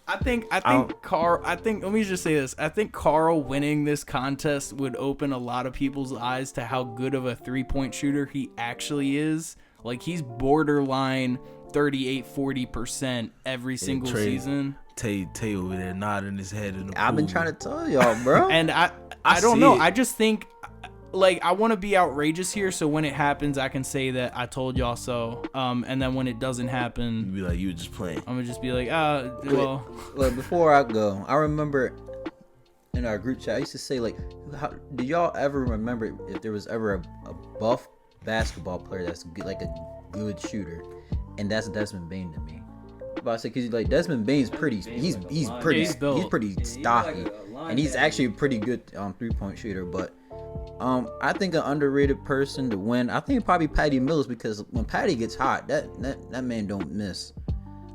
I think Karl. Let me just say this. I think Karl winning this contest would open a lot of people's eyes to how good of a 3-point shooter he actually is. Like he's borderline 38-40% every single season. Tay over there nodding his head in the pool. I've been trying to tell y'all, bro. And I don't know. I just think, like, I want to be outrageous here, so when it happens, I can say that I told y'all so. And then when it doesn't happen, you be like, you were just playing. I'm gonna just be like, well. Look, before I go, I remember in our group chat. I used to say like, did y'all ever remember if there was ever a buff basketball player that's good, like a good shooter, and that's Desmond Bain to me. But I say because like Desmond Bain's pretty, he's pretty stocky, and he's actually a pretty good 3-point shooter. But I think an underrated person to win, I think probably Patty Mills, because when Patty gets hot, that man don't miss.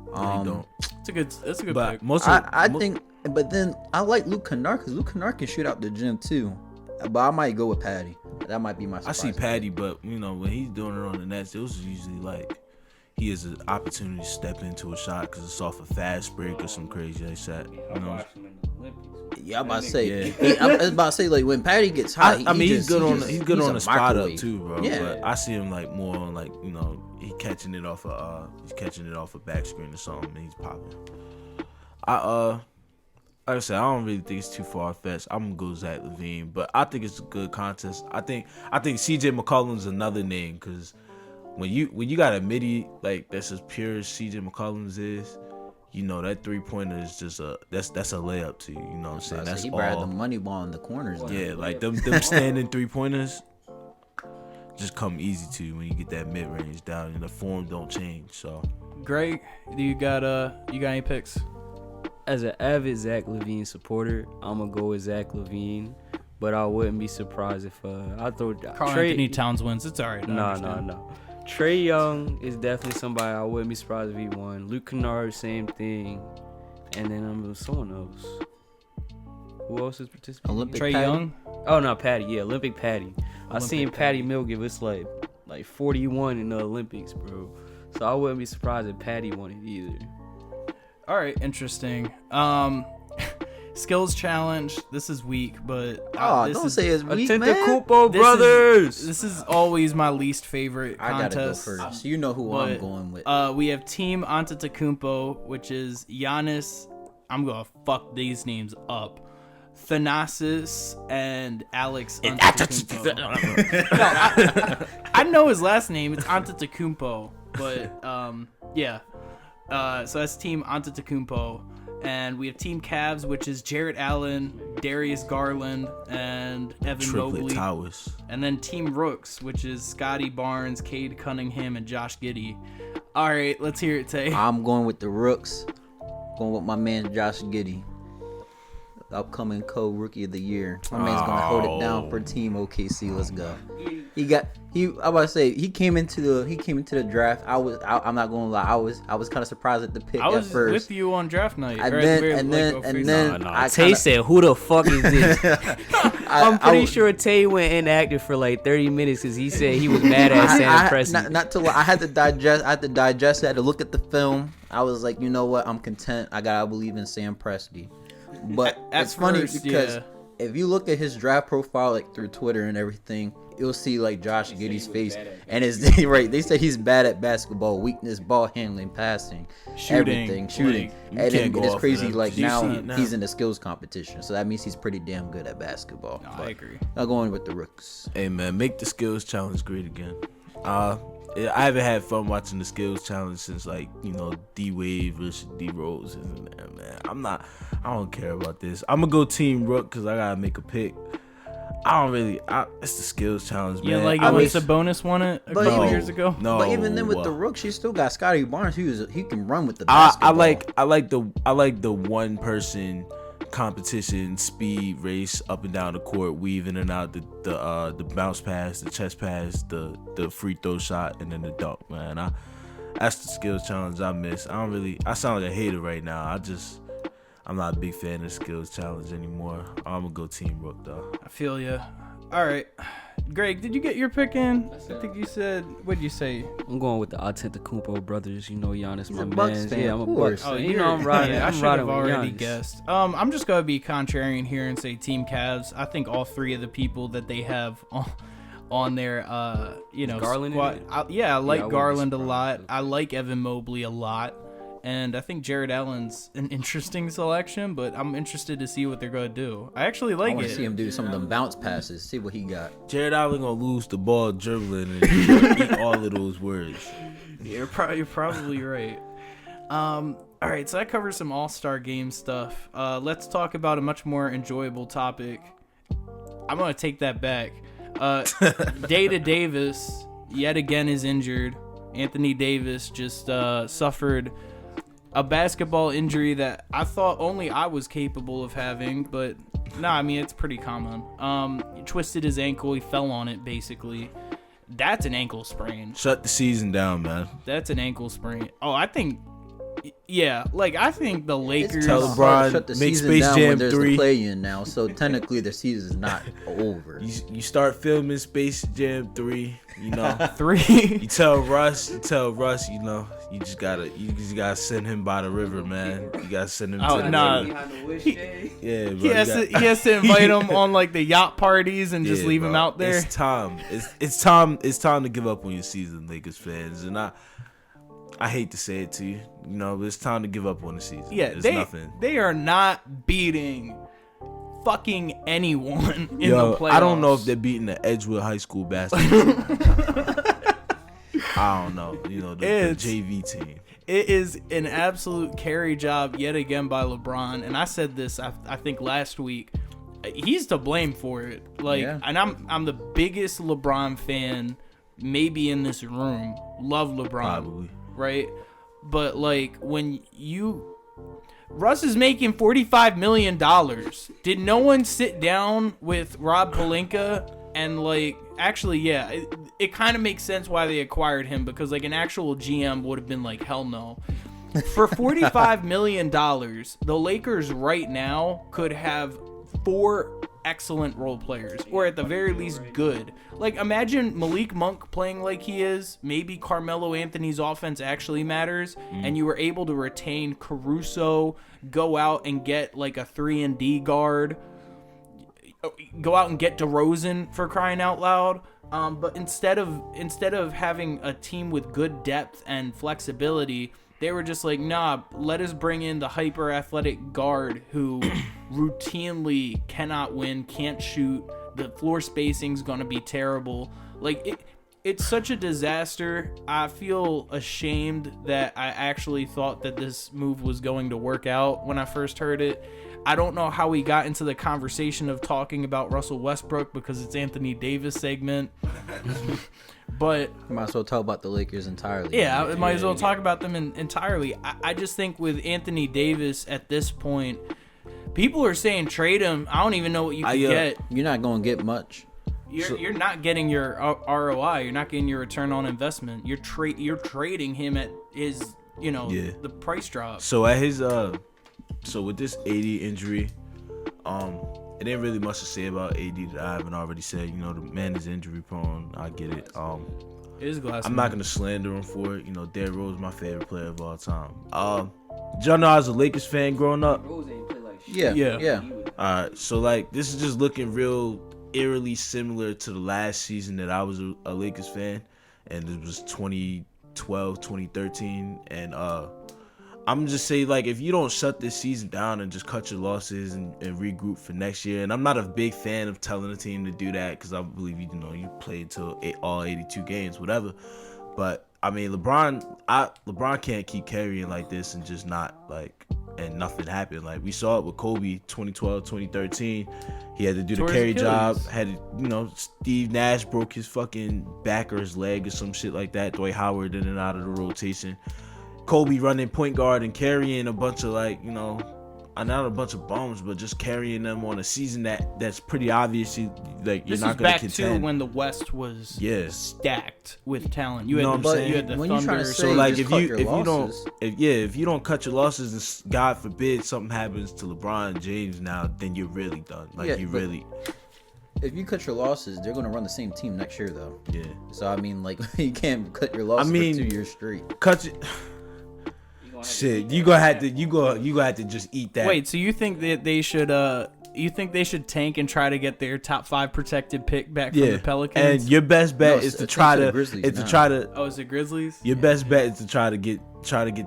He don't. That's a good But pick. think, but then I like Luke Kennard because Luke Kennard can shoot out the gym too. But I might go with Patty. That might be my surprise. I see Patty, but when he's doing it on the Nets, it was usually like he has an opportunity to step into a shot because it's off a fast break or some crazy shot. Yeah, I'm about to say. I was about to say like when Patty gets hot. He's good on the spot up too, bro. Yeah. But I see him like more on like he catching it off a back screen or something, and he's popping. Like I said, I don't really think it's too far fetched. I'm gonna go Zach LaVine, but I think it's a good contest. I think CJ McCollum's another name because when you got a midi like that's as pure as CJ McCollum's is, that 3-pointer is just that's a layup to you. You know what I'm saying? That's he all. had the money ball in the corners. Now. Yeah, like them standing 3-pointers just come easy to you when you get that mid range down and the form don't change. So, Greg, do you got any picks? As an avid Zach LaVine supporter, I'm gonna go with Zach LaVine, but I wouldn't be surprised if I throw Karl Anthony Towns wins. It's all right. No. Trae Young is definitely somebody I wouldn't be surprised if he won. Luke Kennard, same thing, and then someone else. Who else is participating? Olympic Trae Patty? Young. Oh no, Patty. Yeah, Olympic Patty. I seen Patty Mill give us like 41 in the Olympics, bro. So I wouldn't be surprised if Patty won it either. All right, interesting. Skills challenge. This is weak, but don't say it's weak, man. Antetokounmpo brothers. This is always my least favorite contest. I gotta go first. You know who I'm going with. We have Team Antetokounmpo, which is Giannis. I'm gonna fuck these names up. Thanasis and Alex Antetokounmpo. No, I know his last name. It's Antetokounmpo, but yeah. So that's Team Antetokounmpo, and we have Team Cavs, which is Jarrett Allen, Darius Garland, and Evan Mobley. Towers. And then Team Rooks, which is Scotty Barnes, Cade Cunningham, and Josh Giddey. All right, let's hear it, Tay. I'm going with the Rooks. Going with my man Josh Giddey. Upcoming co-rookie of the year. My man's gonna hold it down for Team OKC. Let's go. I'm about to say he came into the draft. I'm not gonna lie. I was kind of surprised at the pick I was at first. with you on draft night. And then Tay said, "Who the fuck is this?" I'm pretty sure Tay went inactive for like 30 minutes because he said he was mad at Sam Presti. Not to lie. I had to digest. I had to look at the film. I was like, you know what? I'm content. I gotta believe in Sam Presti. But it's funny because if you look at his draft profile like through Twitter and everything, you'll see like Josh Giddey's face, and it's right. They say he's bad at basketball, weakness, ball handling, passing, shooting. And it's crazy. Like now he's in the skills competition, so that means he's pretty damn good at basketball. No, I agree. I'm going with the Rooks. Hey man, make the skills challenge great again. I haven't had fun watching the skills challenge since like D Wade versus D Rose, and man, I don't care about this. I'm gonna go Team Rook because I gotta make a pick. It's the skills challenge, man. Yeah, like when Sabonis won it a couple years ago. No, but even then with the Rooks, you still got Scotty Barnes. He can run with the basketball. I like the one person competition speed race up and down the court, weaving in and out the bounce pass, the chest pass, the free throw shot, and then the dunk. Man, that's the skills challenge I miss. I sound like a hater right now. I'm not a big fan of the skills challenge anymore. I'm gonna go Team Rook though. I feel you. All right, Greg, did you get your pick in? I think you said. What'd you say? I'm going with the Antetokounmpo brothers. Giannis, He's my a Bucks man. fan, Yeah, I'm a of course. Bucks fan. I'm riding. Yeah, I I'm should riding have with already Giannis. guessed. I'm just gonna be contrarian here and say Team Cavs. I think all three of the people that they have on their Garland squad. I like I Garland a wouldn't be lot. surprised. I like Evan Mobley a lot. And I think Jarrett Allen's an interesting selection, but I'm interested to see what they're going to do. I actually I like want to it. see him do some of them bounce passes. See what he got. Jared Allen gonna lose the ball dribbling and eat all of those words. You're probably right. All All right, so that covers some All-Star Game stuff. Let's talk about a much more enjoyable topic. I'm going to take that back. Data Davis, yet again, is injured. Anthony Davis just suffered a basketball injury that I thought only I was capable of having, but I mean, it's pretty common. He twisted his ankle. He fell on it, basically. That's an ankle sprain. Shut the season down, man. That's an ankle sprain. Oh, I think... Yeah, I think the Lakers... Tell LeBron, shut the make season Space down Jam when there's 3. the play-in now, so technically the season's not over. You start filming Space Jam 3, you know. 3. You tell Russ, you know, you just gotta send him by the river, man. You gotta send him to the river. Yeah, bro. He has to invite him on the yacht parties and just leave him out there. It's time. It's time to give up on your season, Lakers fans. And I hate to say it to you, but it's time to give up on the season. Yeah, they are not beating fucking anyone in the playoffs. I don't know if they're beating the Edgewood High School basketball team. I don't know. The JV team. It is an absolute carry job yet again by LeBron. And I said this, I think last week. He's to blame for it. And I'm the biggest LeBron fan maybe in this room. Love LeBron. Probably. Right? But when Russ is making $45 million. Did no one sit down with Rob Pelinka and actually, yeah, it kind of makes sense why they acquired him, because an actual GM would have been hell no. For $45 million, the Lakers right now could have 4 excellent role players, or at the very least good. Imagine Malik Monk playing like he is. Maybe Carmelo Anthony's offense actually matters, and you were able to retain Caruso, go out and get a 3-and-D guard, go out and get DeRozan, for crying out loud. But instead of having a team with good depth and flexibility, they were just nah, let us bring in the hyper athletic guard who routinely cannot win, can't shoot. The floor spacing's going to be terrible. It's such a disaster. I feel ashamed that I actually thought that this move was going to work out when I first heard it. I don't know how we got into the conversation of talking about Russell Westbrook, because it's Anthony Davis segment. But you might as well talk about the Lakers entirely. Yeah, I might as well talk about them entirely. I just think with Anthony Davis at this point, people are saying trade him. I don't even know what you can get. You're not going to get much. You're not getting your ROI. You're not getting your return on investment. You're trading him at his, the price drop. So at his so with this AD injury, it ain't really much to say about AD that I haven't already said. The man is injury prone. I get it. It is glass. I'm not gonna slander him for it. Derrick Rose is my favorite player of all time. John, I was a Lakers fan growing up. Yeah. Alright, so this is just looking real eerily similar to the last season that I was a Lakers fan, and it was 2012, 2013, and I'm just say if you don't shut this season down and just cut your losses and regroup for next year, and I'm not a big fan of telling the team to do that, because I believe you play until all 82 games, whatever. But I mean, LeBron can't keep carrying like this and just not and nothing happened. We saw it with Kobe 2012, 2013. He had to do the carry job. Steve Nash broke his fucking back or his leg or some shit like that. Dwight Howard in and out of the rotation. Kobe running point guard and carrying a bunch of not a bunch of bums, but just carrying them on a season that's pretty obviously you're not going to contend. This is back to when the West was stacked with talent. You had the Thunder. So if you don't cut your losses, and God forbid something happens to LeBron James now, then you're really done. If you cut your losses, they're going to run the same team next year, though. Yeah. So I mean, you can't cut your losses for 2 years straight. Shit, you gonna have to just eat that. Wait, so you think that they should tank and try to get their top 5 protected pick back from the Pelicans? And your best bet is to try to Oh, is it Grizzlies? Your best bet is to try to get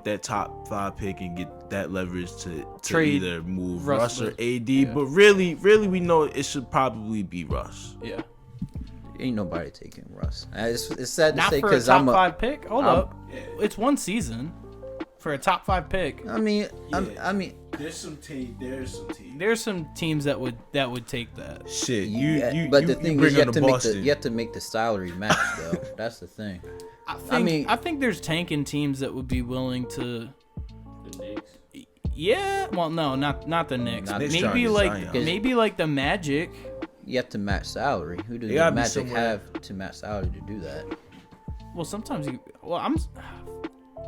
that top 5 pick and get that leverage to trade either move Russ or AD. Yeah. But really we know it should probably be Russ. Yeah. Ain't nobody taking Russ. It's sad to Not say for a because top 5 pick. Hold up, it's one season. For a top 5 pick. I mean, there's some teams. There's some teams that would take that. Shit, but the thing is, you you have to make the salary match though. That's the thing. I think there's tanking teams that would be willing to. The Knicks. Yeah, well, no, not the Knicks. Maybe like the Magic. You have to match salary. Who does the Magic have to match salary to do that? Well, sometimes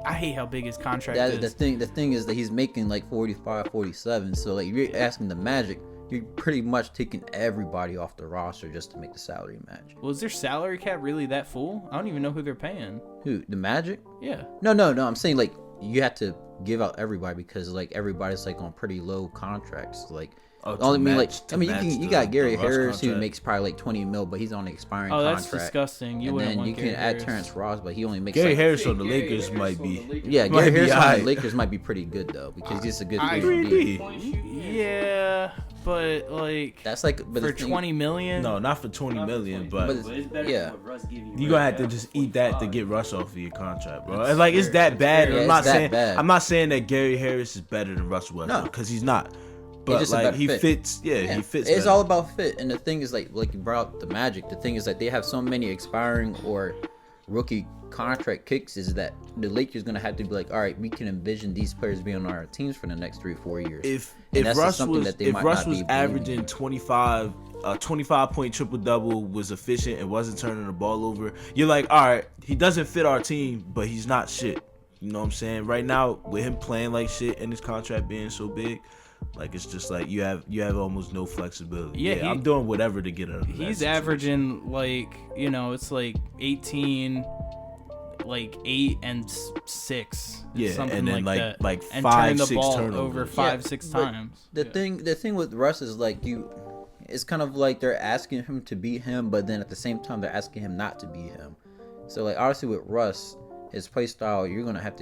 I hate how big his contract is. The thing is that he's making like 45, 47. So like, if you're asking the Magic, you're pretty much taking everybody off the roster just to make the salary match. Well, is their salary cap really that full? I don't even know who they're paying. Who? The Magic? Yeah. No. I'm saying like you have to give out everybody because like everybody's like on pretty low contracts. Like, you got Gary Harris who makes probably like 20 mil, but he's on an expiring contract. Oh, that's disgusting. And then you can add Terrence Ross, but he only makes Gary Harris on the Lakers might be. Yeah, Gary Harris on the Lakers might be pretty good though because he's a good. Yeah, but like that's like for 20 million. No, not for 20 million, but yeah, you gonna have to just eat that to get Russ off of your contract, bro. It's like it's that bad. I'm not saying that Gary Harris is better than Russ Westbrook because he's not. But like he fits. He fits. It's all about fit, and the thing is like you brought up the Magic. The thing is that they have so many expiring or rookie contract kicks. Is that the Lakers gonna have to be like, all right, we can envision these players being on our teams for the next 3 or 4 years. If Russ was averaging 25 point triple double, was efficient and wasn't turning the ball over, you're like, all right, he doesn't fit our team, but he's not shit. You know what I'm saying? Right now, with him playing like shit and his contract being so big. Like it's just like you have almost no flexibility. Yeah, I'm doing whatever to get out of that. He's averaging like it's like 18, like 8 and 6. Yeah, something and then like that. like and 5, turn the 6 ball turnovers. over 5-6 times. The thing with Russ is like it's kind of like they're asking him to be him, but then at the same time they're asking him not to be him. So like obviously with Russ, his play style, you have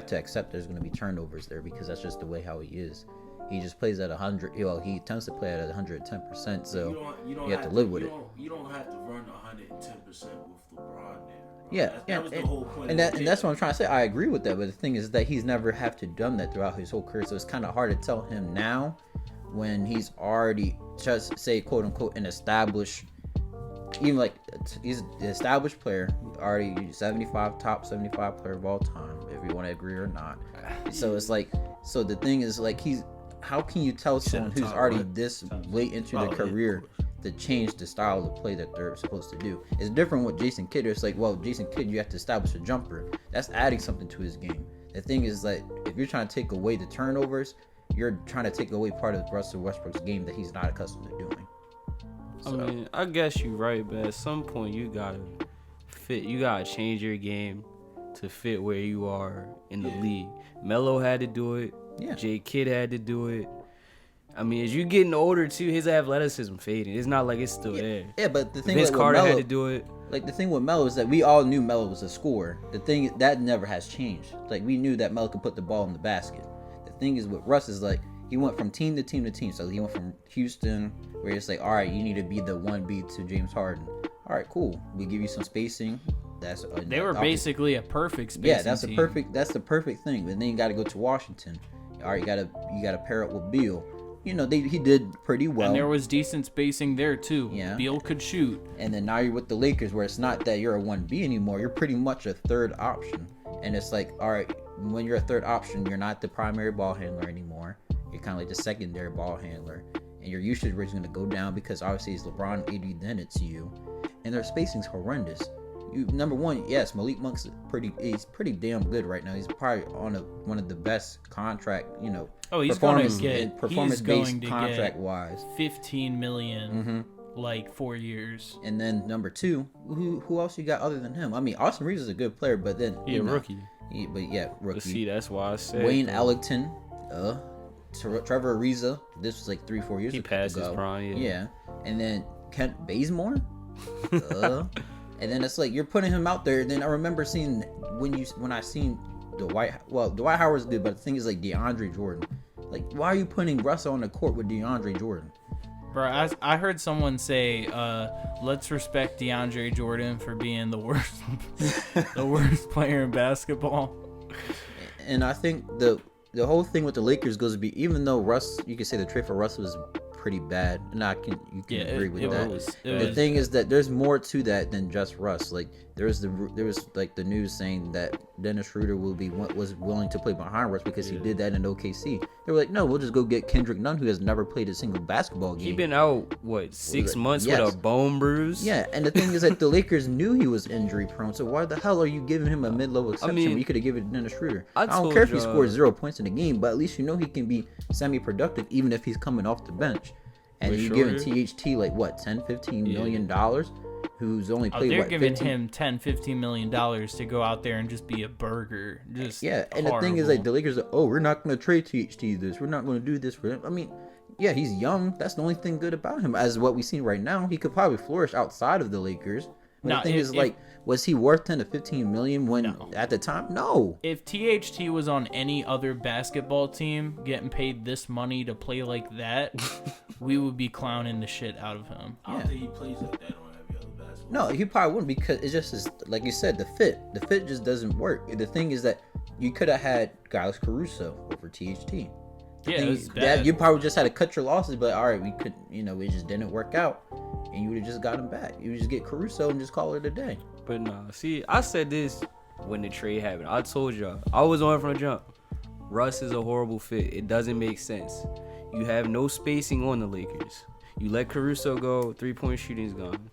to accept there's gonna be turnovers there because that's just the way how he is. He just plays at 100. He tends to play at 110%. So you have to live with it. You don't have to run 110% with LeBron there. Yeah, that was the whole point. And that's what I'm trying to say. I agree with that. But the thing is that he's never have to done that throughout his whole career. So it's kind of hard to tell him now when he's already just say quote unquote an established. Even like he's the established player, already top 75 player of all time, if you want to agree or not. So it's like, so the thing is like how can you tell someone who's already this late into their career to change the style of play that they're supposed to do? It's different with Jason Kidd. It's like, well, Jason Kidd, you have to establish a jumper. That's adding something to his game. The thing is that if you're trying to take away the turnovers, you're trying to take away part of Russell Westbrook's game that he's not accustomed to doing. So. I mean, I guess you're right, but at some point you gotta change your game to fit where you are in the league. Melo had to do it. Yeah. J. Kidd had to do it. I mean, as you're getting older too, his athleticism fading. It's not like it's still there. Yeah, but the thing Vince Carter Melo, had to do it. Like the thing with Melo is that we all knew Melo was a scorer. The thing that never has changed. Like we knew that Melo could put the ball in the basket. The thing is with Russ is like he went from team to team to team. So he went from Houston, where it's like, all right, you need to be the 1B to James Harden. All right, cool. We give you some spacing. They were basically a perfect spacing. Yeah, that's the perfect thing. But then you got to go to Washington. All right, you got to pair up with Beal. He did pretty well. And there was decent spacing there too. Yeah. Beal could shoot. And then now you're with the Lakers, where it's not that you're a 1B anymore. You're pretty much a third option. And it's like, all right, when you're a third option, you're not the primary ball handler anymore. You're kind of like the secondary ball handler. And your usage rate is going to go down because obviously it's LeBron, AD, then it's you. And their spacing's horrendous. Number one, yes, Malik Monk's he's pretty damn good right now. He's probably on one of the best contract, he's going to get performance-based contract-wise. $15 million, like 4 years. And then number two, who else you got other than him? I mean, Austin Reeves is a good player, but then rookie. Rookie. But see, that's why I said Wayne Ellington, Trevor Ariza. This was like 3-4 years ago. He passed his prime. Yeah, and then Kent Bazemore. And then it's like you're putting him out there. Then I remember seeing when I seen Dwight Howard's good, but the thing is like DeAndre Jordan. Like, why are you putting Russell on the court with DeAndre Jordan? Bro, I heard someone say, let's respect DeAndre Jordan for being the worst player in basketball. and I think the whole thing with the Lakers goes to be, even though Russ, you could say the trade for Russ was pretty bad, and you can agree with that. The thing is that there's more to that than just Russ. Like there was like the news saying that Dennis Schroeder was willing to play behind Russ because he did that in OKC. They were like, no, we'll just go get Kendrick Nunn, who has never played a single basketball game. He been out 6 months with a bone bruise. Yeah, and the thing is that the Lakers knew he was injury prone. So why the hell are you giving him a mid-level exception when you could have given it to Dennis Schroeder? I don't care if he scores 0 points in a game, but at least you know he can be semi-productive even if he's coming off the bench. And you're giving THT like what, $10-15 million, who's only played they're giving him $10-15 million to go out there and just be a burger. Just and horrible. The thing is, like, the Lakers are, we're not going to trade THT this. We're not going to do this for him. I mean, yeah, he's young. That's the only thing good about him. As what we've seen right now, he could probably flourish outside of the Lakers. But the thing is, was he worth $10-15 million at the time? No. If THT was on any other basketball team getting paid this money to play like that, we would be clowning the shit out of him. I don't think he plays like that on every other basketball. No, he probably wouldn't, because it's just like you said, the fit. The fit just doesn't work. The thing is that you could have had Alex Caruso over THT. Yeah, it was bad. You probably just had to cut your losses, but all right, we could, it just didn't work out, and you would have just got him back. You would just get Caruso and just call it a day. But nah, see, I said this when the trade happened. I told y'all, I was on from the jump. Russ is a horrible fit. It doesn't make sense. You have no spacing on the Lakers. You let Caruso go, 3-point shooting's gone.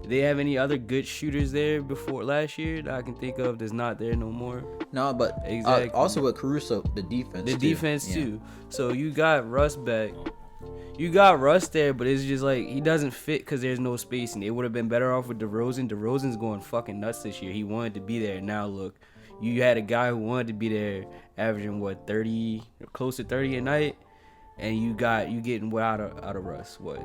Do they have any other good shooters there before last year that I can think of that's not there no more? No, but exactly. Also with Caruso, the defense. The defense too. So you got Russ back. You got Russ there, but it's just like he doesn't fit because there's no spacing. It would have been better off with DeRozan. DeRozan's going fucking nuts this year. He wanted to be there. Now look, you had a guy who wanted to be there, averaging 30, close to 30 a night, and you getting what out of Russ? What?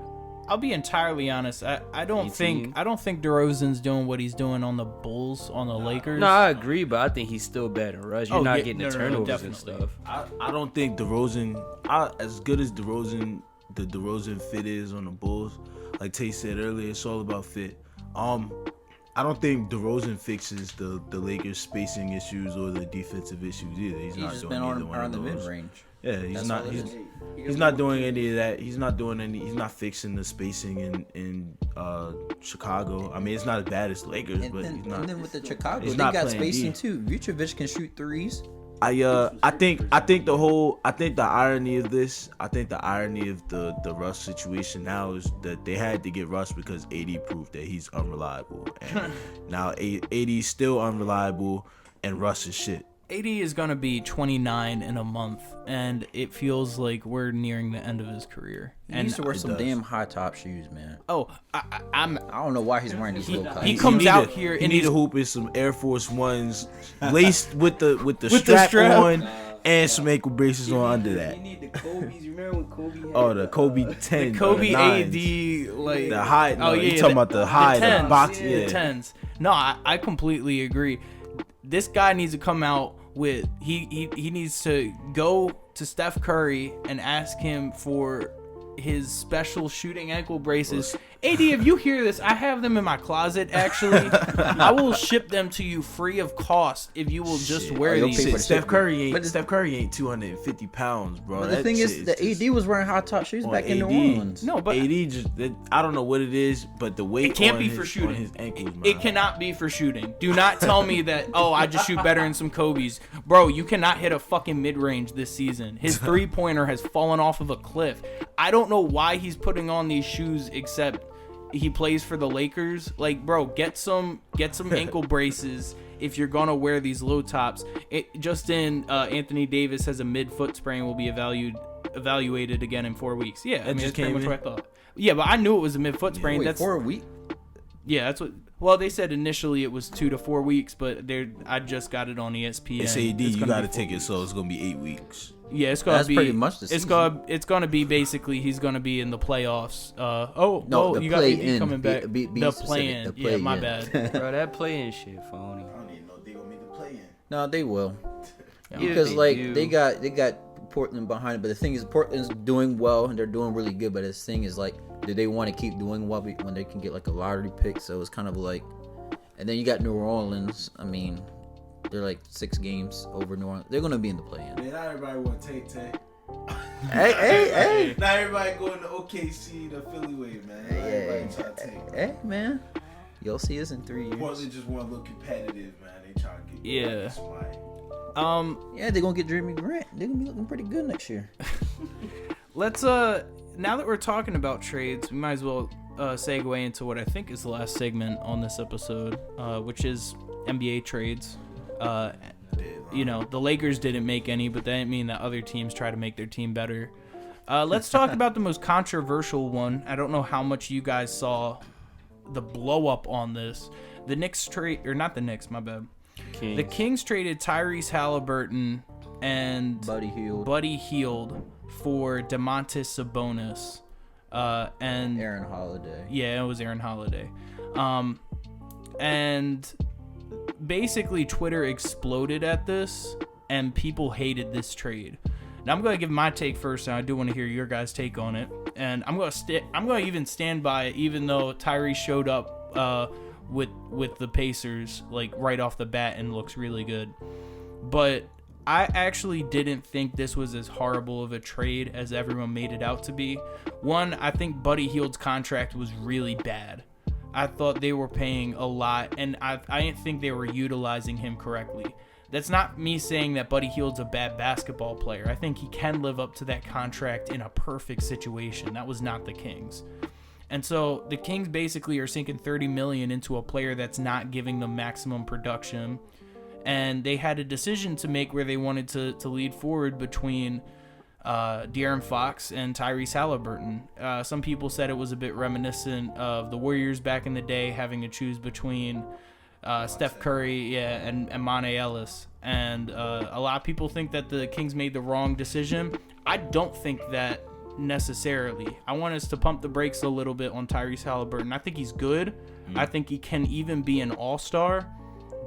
I'll be entirely honest. I don't think DeRozan's doing what he's doing on the Bulls, on the Lakers. No, I agree, but I think he's still better than Russ. You're not getting the turnovers and stuff. I don't think DeRozan, as good as the DeRozan fit is on the Bulls, like Tay said earlier, it's all about fit. I don't think DeRozan fixes the Lakers' spacing issues or the defensive issues either. He's not just doing been either one around of the those. mid-range. Yeah, he's not doing any of that. He's not fixing the spacing in Chicago. I mean, it's not as bad as the Lakers, but he's not. And then with the Chicago, he's they not got playing spacing D. too. Vucevic can shoot threes. I think the irony of this, I think the irony of the Russ situation now is that they had to get Russ because AD proved that he's unreliable, and now AD's still unreliable, and Russ is shit. AD is going to be 29 in a month, and it feels like we're nearing the end of his career. He needs to wear some damn high top shoes, man. Oh, I don't know why he's wearing these low cuts. He comes out here and and he need a hoop in some Air Force Ones laced with the strap on and some ankle braces on under that. You need the Kobe's. You remember when Kobe had the Kobe 10, the Kobe the AD, like the high. No, you talking about the high, the box, the 10s. No, I completely agree. This guy needs to come out with he needs to go to Steph Curry and ask him for his special shooting ankle braces. AD, if you hear this, I have them in my closet, actually. I will ship them to you free of cost if you will just wear these. Steph Curry ain't 250 pounds, bro. But the thing is, the AD was wearing high top shoes back in New Orleans. No, but AD I don't know what it is, but the weight it can't be for shooting. On his ankles, it cannot be for shooting. Do not tell me that, I just shoot better in some Kobe's. Bro, you cannot hit a fucking mid-range this season. His three-pointer has fallen off of a cliff. I don't know why he's putting on these shoes except he plays for the Lakers. Like, bro, get some ankle braces if you're gonna wear these low tops. Anthony Davis has a mid-foot sprain, will be evaluated again in 4 weeks. Yeah, I mean, that's pretty much what I thought. Yeah, but I knew it was a mid-foot sprain. Wait, 4 weeks? Yeah, that's what. Well, they said initially it was 2 to 4 weeks, but I just got it on ESPN. It's AD. You gotta take it, so it's gonna be 8 weeks. Yeah, it's gonna be pretty much the season. It's gonna be basically he's gonna be in the playoffs. You got AD coming back. The play-in. Yeah, my bad. Bro, that play-in shit phony. I don't even know if they gonna make the play-in. No, they will. Yeah, because they got Portland behind it, but the thing is, Portland's doing well and they're doing really good. But the thing is, like, do they want to keep doing well when they can get like a lottery pick? So it's kind of like, and then you got New Orleans. I mean, They're like 6 games over New Orleans. They're gonna be in the play-in. Man, not everybody want Tay. Hey. Not everybody going to OKC the Philly way, man. Not everybody trying to take. Hey, man. You'll see us in 3 years. Portland just want to look competitive, man. They trying to get Yeah. Yeah, they're gonna get Jeremy Grant. They're gonna be looking pretty good next year. Let's now that we're talking about trades, we might as well segue into what I think is the last segment on this episode, which is NBA trades. You know, the Lakers didn't make any, but that didn't mean that other teams try to make their team better. Let's talk about the most controversial one. I don't know how much you guys saw the blow up on this. The Knicks trade, or not the Knicks, my bad. The Kings traded Tyrese Halliburton and Buddy Hield for DeMontis Sabonis. And Aaron Holiday. Yeah, it was Aaron Holiday. And basically Twitter exploded at this, and people hated this trade. Now I'm going to give my take first, and I do want to hear your guys' take on it. And I'm going to even stand by it, even though Tyrese showed up with the Pacers like right off the bat and looks really good. But I actually didn't think this was as horrible of a trade as everyone made it out to be. One, I think Buddy Hield's contract was really bad. I thought they were paying a lot, and I didn't think they were utilizing him correctly. That's not me saying that Buddy Hield's a bad basketball player. I think he can live up to that contract in a perfect situation. That was not the Kings. And so the Kings basically are sinking $30 million into a player that's not giving them maximum production. And they had a decision to make where they wanted to lead forward between De'Aaron Fox and Tyrese Halliburton. Some people said it was a bit reminiscent of the Warriors back in the day, having to choose between Steph Curry and Monte Ellis. And a lot of people think that the Kings made the wrong decision. I don't think that necessarily. I want us to pump the brakes a little bit on Tyrese Halliburton. I think he's good. I think he can even be an all-star.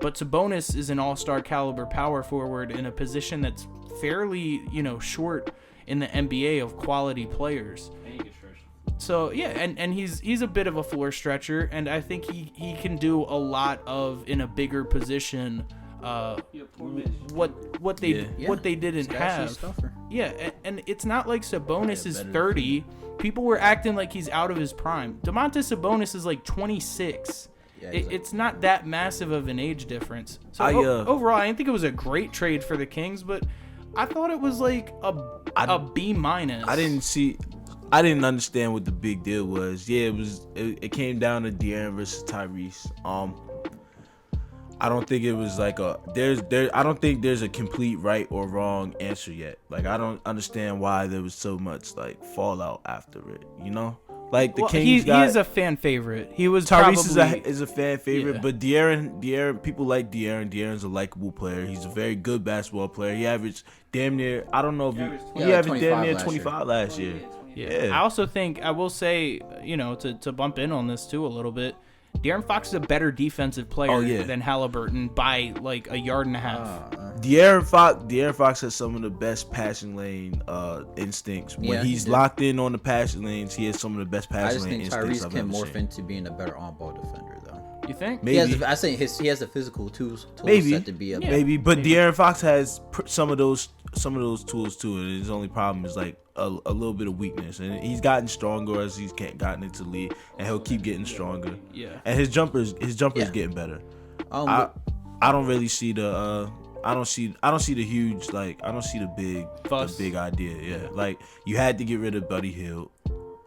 But Sabonis is an all-star caliber power forward in a position that's fairly, short in the NBA of quality players. And he can stretch. So yeah, and he's a bit of a floor stretcher, and I think he can do a lot of in a bigger position. What they didn't have. Yeah, and it's not like Sabonis is 30. People were acting like he's out of his prime. Domantas Sabonis is like 26. Yeah, it's not that massive of an age difference. So overall, I didn't think it was a great trade for the Kings, but I thought it was like a B minus. I didn't understand what the big deal was. Yeah, it came down to De'Aaron versus Tyrese. I don't think it was like I don't think there's a complete right or wrong answer yet. Like, I don't understand why there was so much like fallout after it, Like the Kings he is a fan favorite. He was Tyrese is a fan favorite, yeah. But De'Aaron, people like De'Aaron. De'Aaron's a likable player. He's a very good basketball player. He averaged damn near, I don't know if he averaged damn near 25 last year. Yeah. I also think, I will say, to bump in on this too a little bit, De'Aaron Fox is a better defensive player than Halliburton by like a yard and a half. De'Aaron Fox has some of the best passing lane instincts. When he's locked in on the passing lanes, he has some of the best passing lane instincts. I just think Tyrese can morph into being a better on-ball defender, though. You think? Maybe. I think he has the physical tools set to be a maybe. But De'Aaron Fox has some of those tools too, and his only problem is like a little bit of weakness, and he's gotten stronger as he's gotten into the league, and he'll keep getting stronger. Yeah. And his jumper's getting better. I don't really see the I don't see the huge, like, I don't see the big idea. Yeah, like, you had to get rid of Buddy Hield.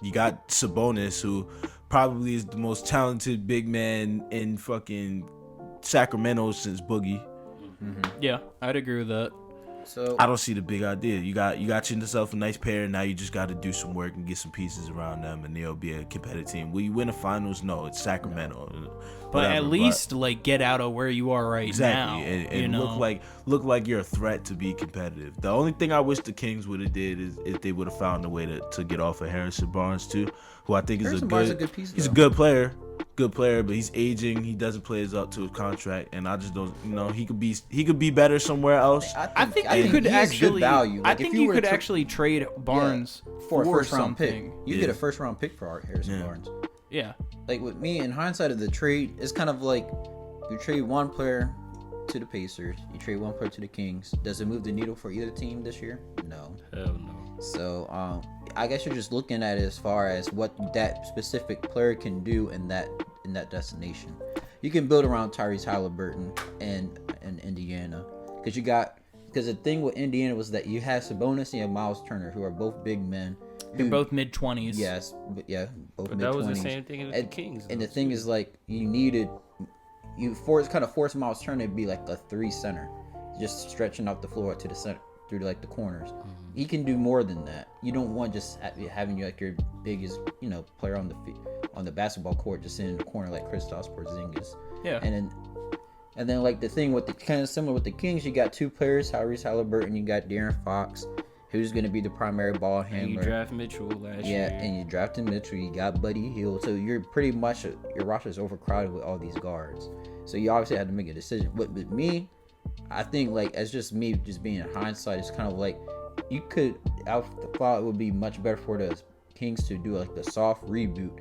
You got Sabonis, who probably is the most talented big man in fucking Sacramento since Boogie. Mm-hmm. Yeah, I'd agree with that. So I don't see the big idea. You got yourself a nice pair, and now you just got to do some work and get some pieces around them, and they'll be a competitive team. Will you win the finals? No, it's Sacramento. But at least like get out of where you are right now. Exactly, and look like you're a threat to be competitive. The only thing I wish the Kings would have did is if they would have found a way to get off of Harrison Barnes too, who I think is a good piece. He's a good player, but he's aging. He doesn't play up to his contract, and I just don't. He could be better somewhere else. I think you could actually value. Like, I think you could actually trade Barnes for a first round pick. You get a first round pick for Harrison Barnes. Yeah. Like with me, in hindsight of the trade, it's kind of like you trade one player to the Pacers. You trade one player to the Kings. Does it move the needle for either team this year? No. Hell no. So I guess you're just looking at it as far as what that specific player can do in that destination. You can build around Tyrese Halliburton and Indiana because the thing with Indiana was that you had Sabonis and you have Miles Turner, who are both big men. They're both mid-20s. Yes, yeah, both But mid-20s. that was the same thing with the Kings. And the though, thing too. is, like, you force Miles Turner to be like a 3 center, just stretching out the floor to the center through like the corners. Mm-hmm. He can do more than that. You don't want just having you like your biggest player on the basketball court just sitting in the corner like Kristaps Porzingis. Yeah. And then like the thing with the kind of similar with the Kings, you got 2 players, Tyrese Halliburton, you got De'Aaron Fox, who's going to be the primary ball handler. And you draft Mitchell last year. Yeah, and you drafted Mitchell, you got Buddy Hield, so you're pretty much your roster is overcrowded with all these guards. So you obviously had to make a decision. But with me, I think like as just me just being in hindsight, it's kind of like I thought it would be much better for the Kings to do like the soft reboot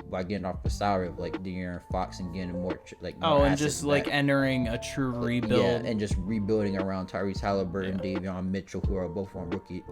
by getting off the salary of like De'Aaron Fox and getting more and assets just back. like entering a true rebuild. Yeah, and just rebuilding around Tyrese Halliburton, Davion Mitchell, who are both on rookie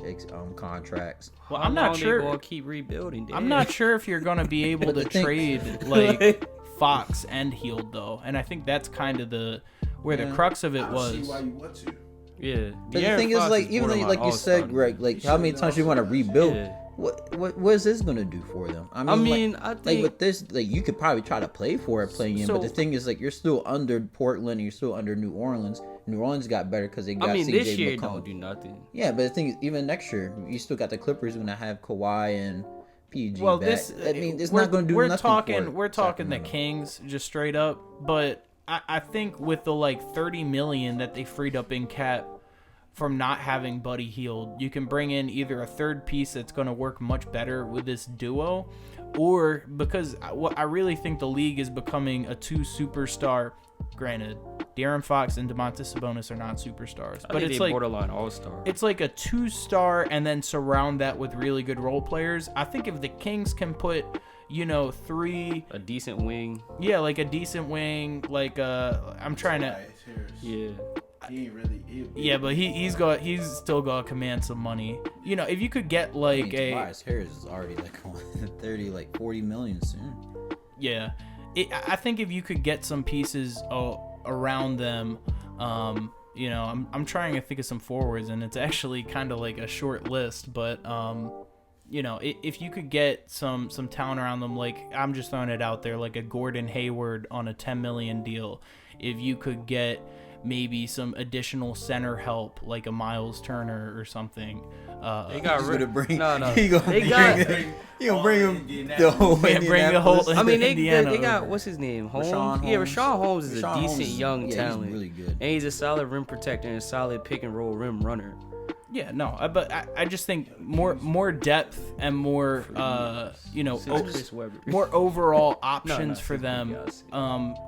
contracts. Well, How I'm not long sure. They gonna keep rebuilding. I'm not sure if you're gonna be able But to the thing- trade like Fox and Hield though, and I think that's kind of where the crux of it I was. see why you want to. Yeah. But De'Aaron the thing is, Fox like, even though, borderline like you all-star said, Greg, like, how many times you want to rebuild? Yeah. What is this gonna do for them? I mean, like, I think like with this, like you could probably try to play for it, playing in, but the So- thing is, like, you're still under Portland, and you're still under New Orleans. New Orleans got better because they got. I mean, CJ this year McCollum. don't do nothing. Yeah, but the thing is, even next year, you still got the Clippers gonna have Kawhi and PG. Well, back. I mean, it's not gonna do we're nothing. talking, for we're talking the Sacramento. Kings just straight up, but I think with the like 30 million that they freed up in cap from not having Buddy Hield, you can bring in either a third piece that's going to work much better with this duo, or because what I really think the league is becoming a 2 superstar. Granted, De'Aaron Fox and Domantas Sabonis are not superstars, I but think it's they like borderline all-star. it's like a 2-star and then surround that with really good role players. I think if the Kings can put 3, a decent wing. yeah, like a decent wing, like I'm trying to, Yeah. He ain't really. yeah, but he's still got to command some money. If you could get I like mean, Tobias Harris is already like on 30, like 40 million soon. yeah, I think if you could get some pieces around them, I'm trying to think of some forwards, and it's actually kind of like a short list, but if you could get some talent around them, like I'm just throwing it out there, like a Gordon Hayward on a $10 million deal, if you could get maybe some additional center help, like a Miles Turner or something. They got He's gonna bring. No. He gonna They bring got- him. He gonna bring him the whole. Yeah, bring the whole- Indianapolis. I mean, they Indiana got over. what's his name? Holmes. Rashawn Yeah, Holmes. Rashawn Holmes is Rashawn a decent Holmes, young yeah, talent. He's really good. And he's a solid rim protector and a solid pick and roll rim runner. Yeah, no, but I just think more depth and more Chris Webber. more overall options no, for he's them good, yes.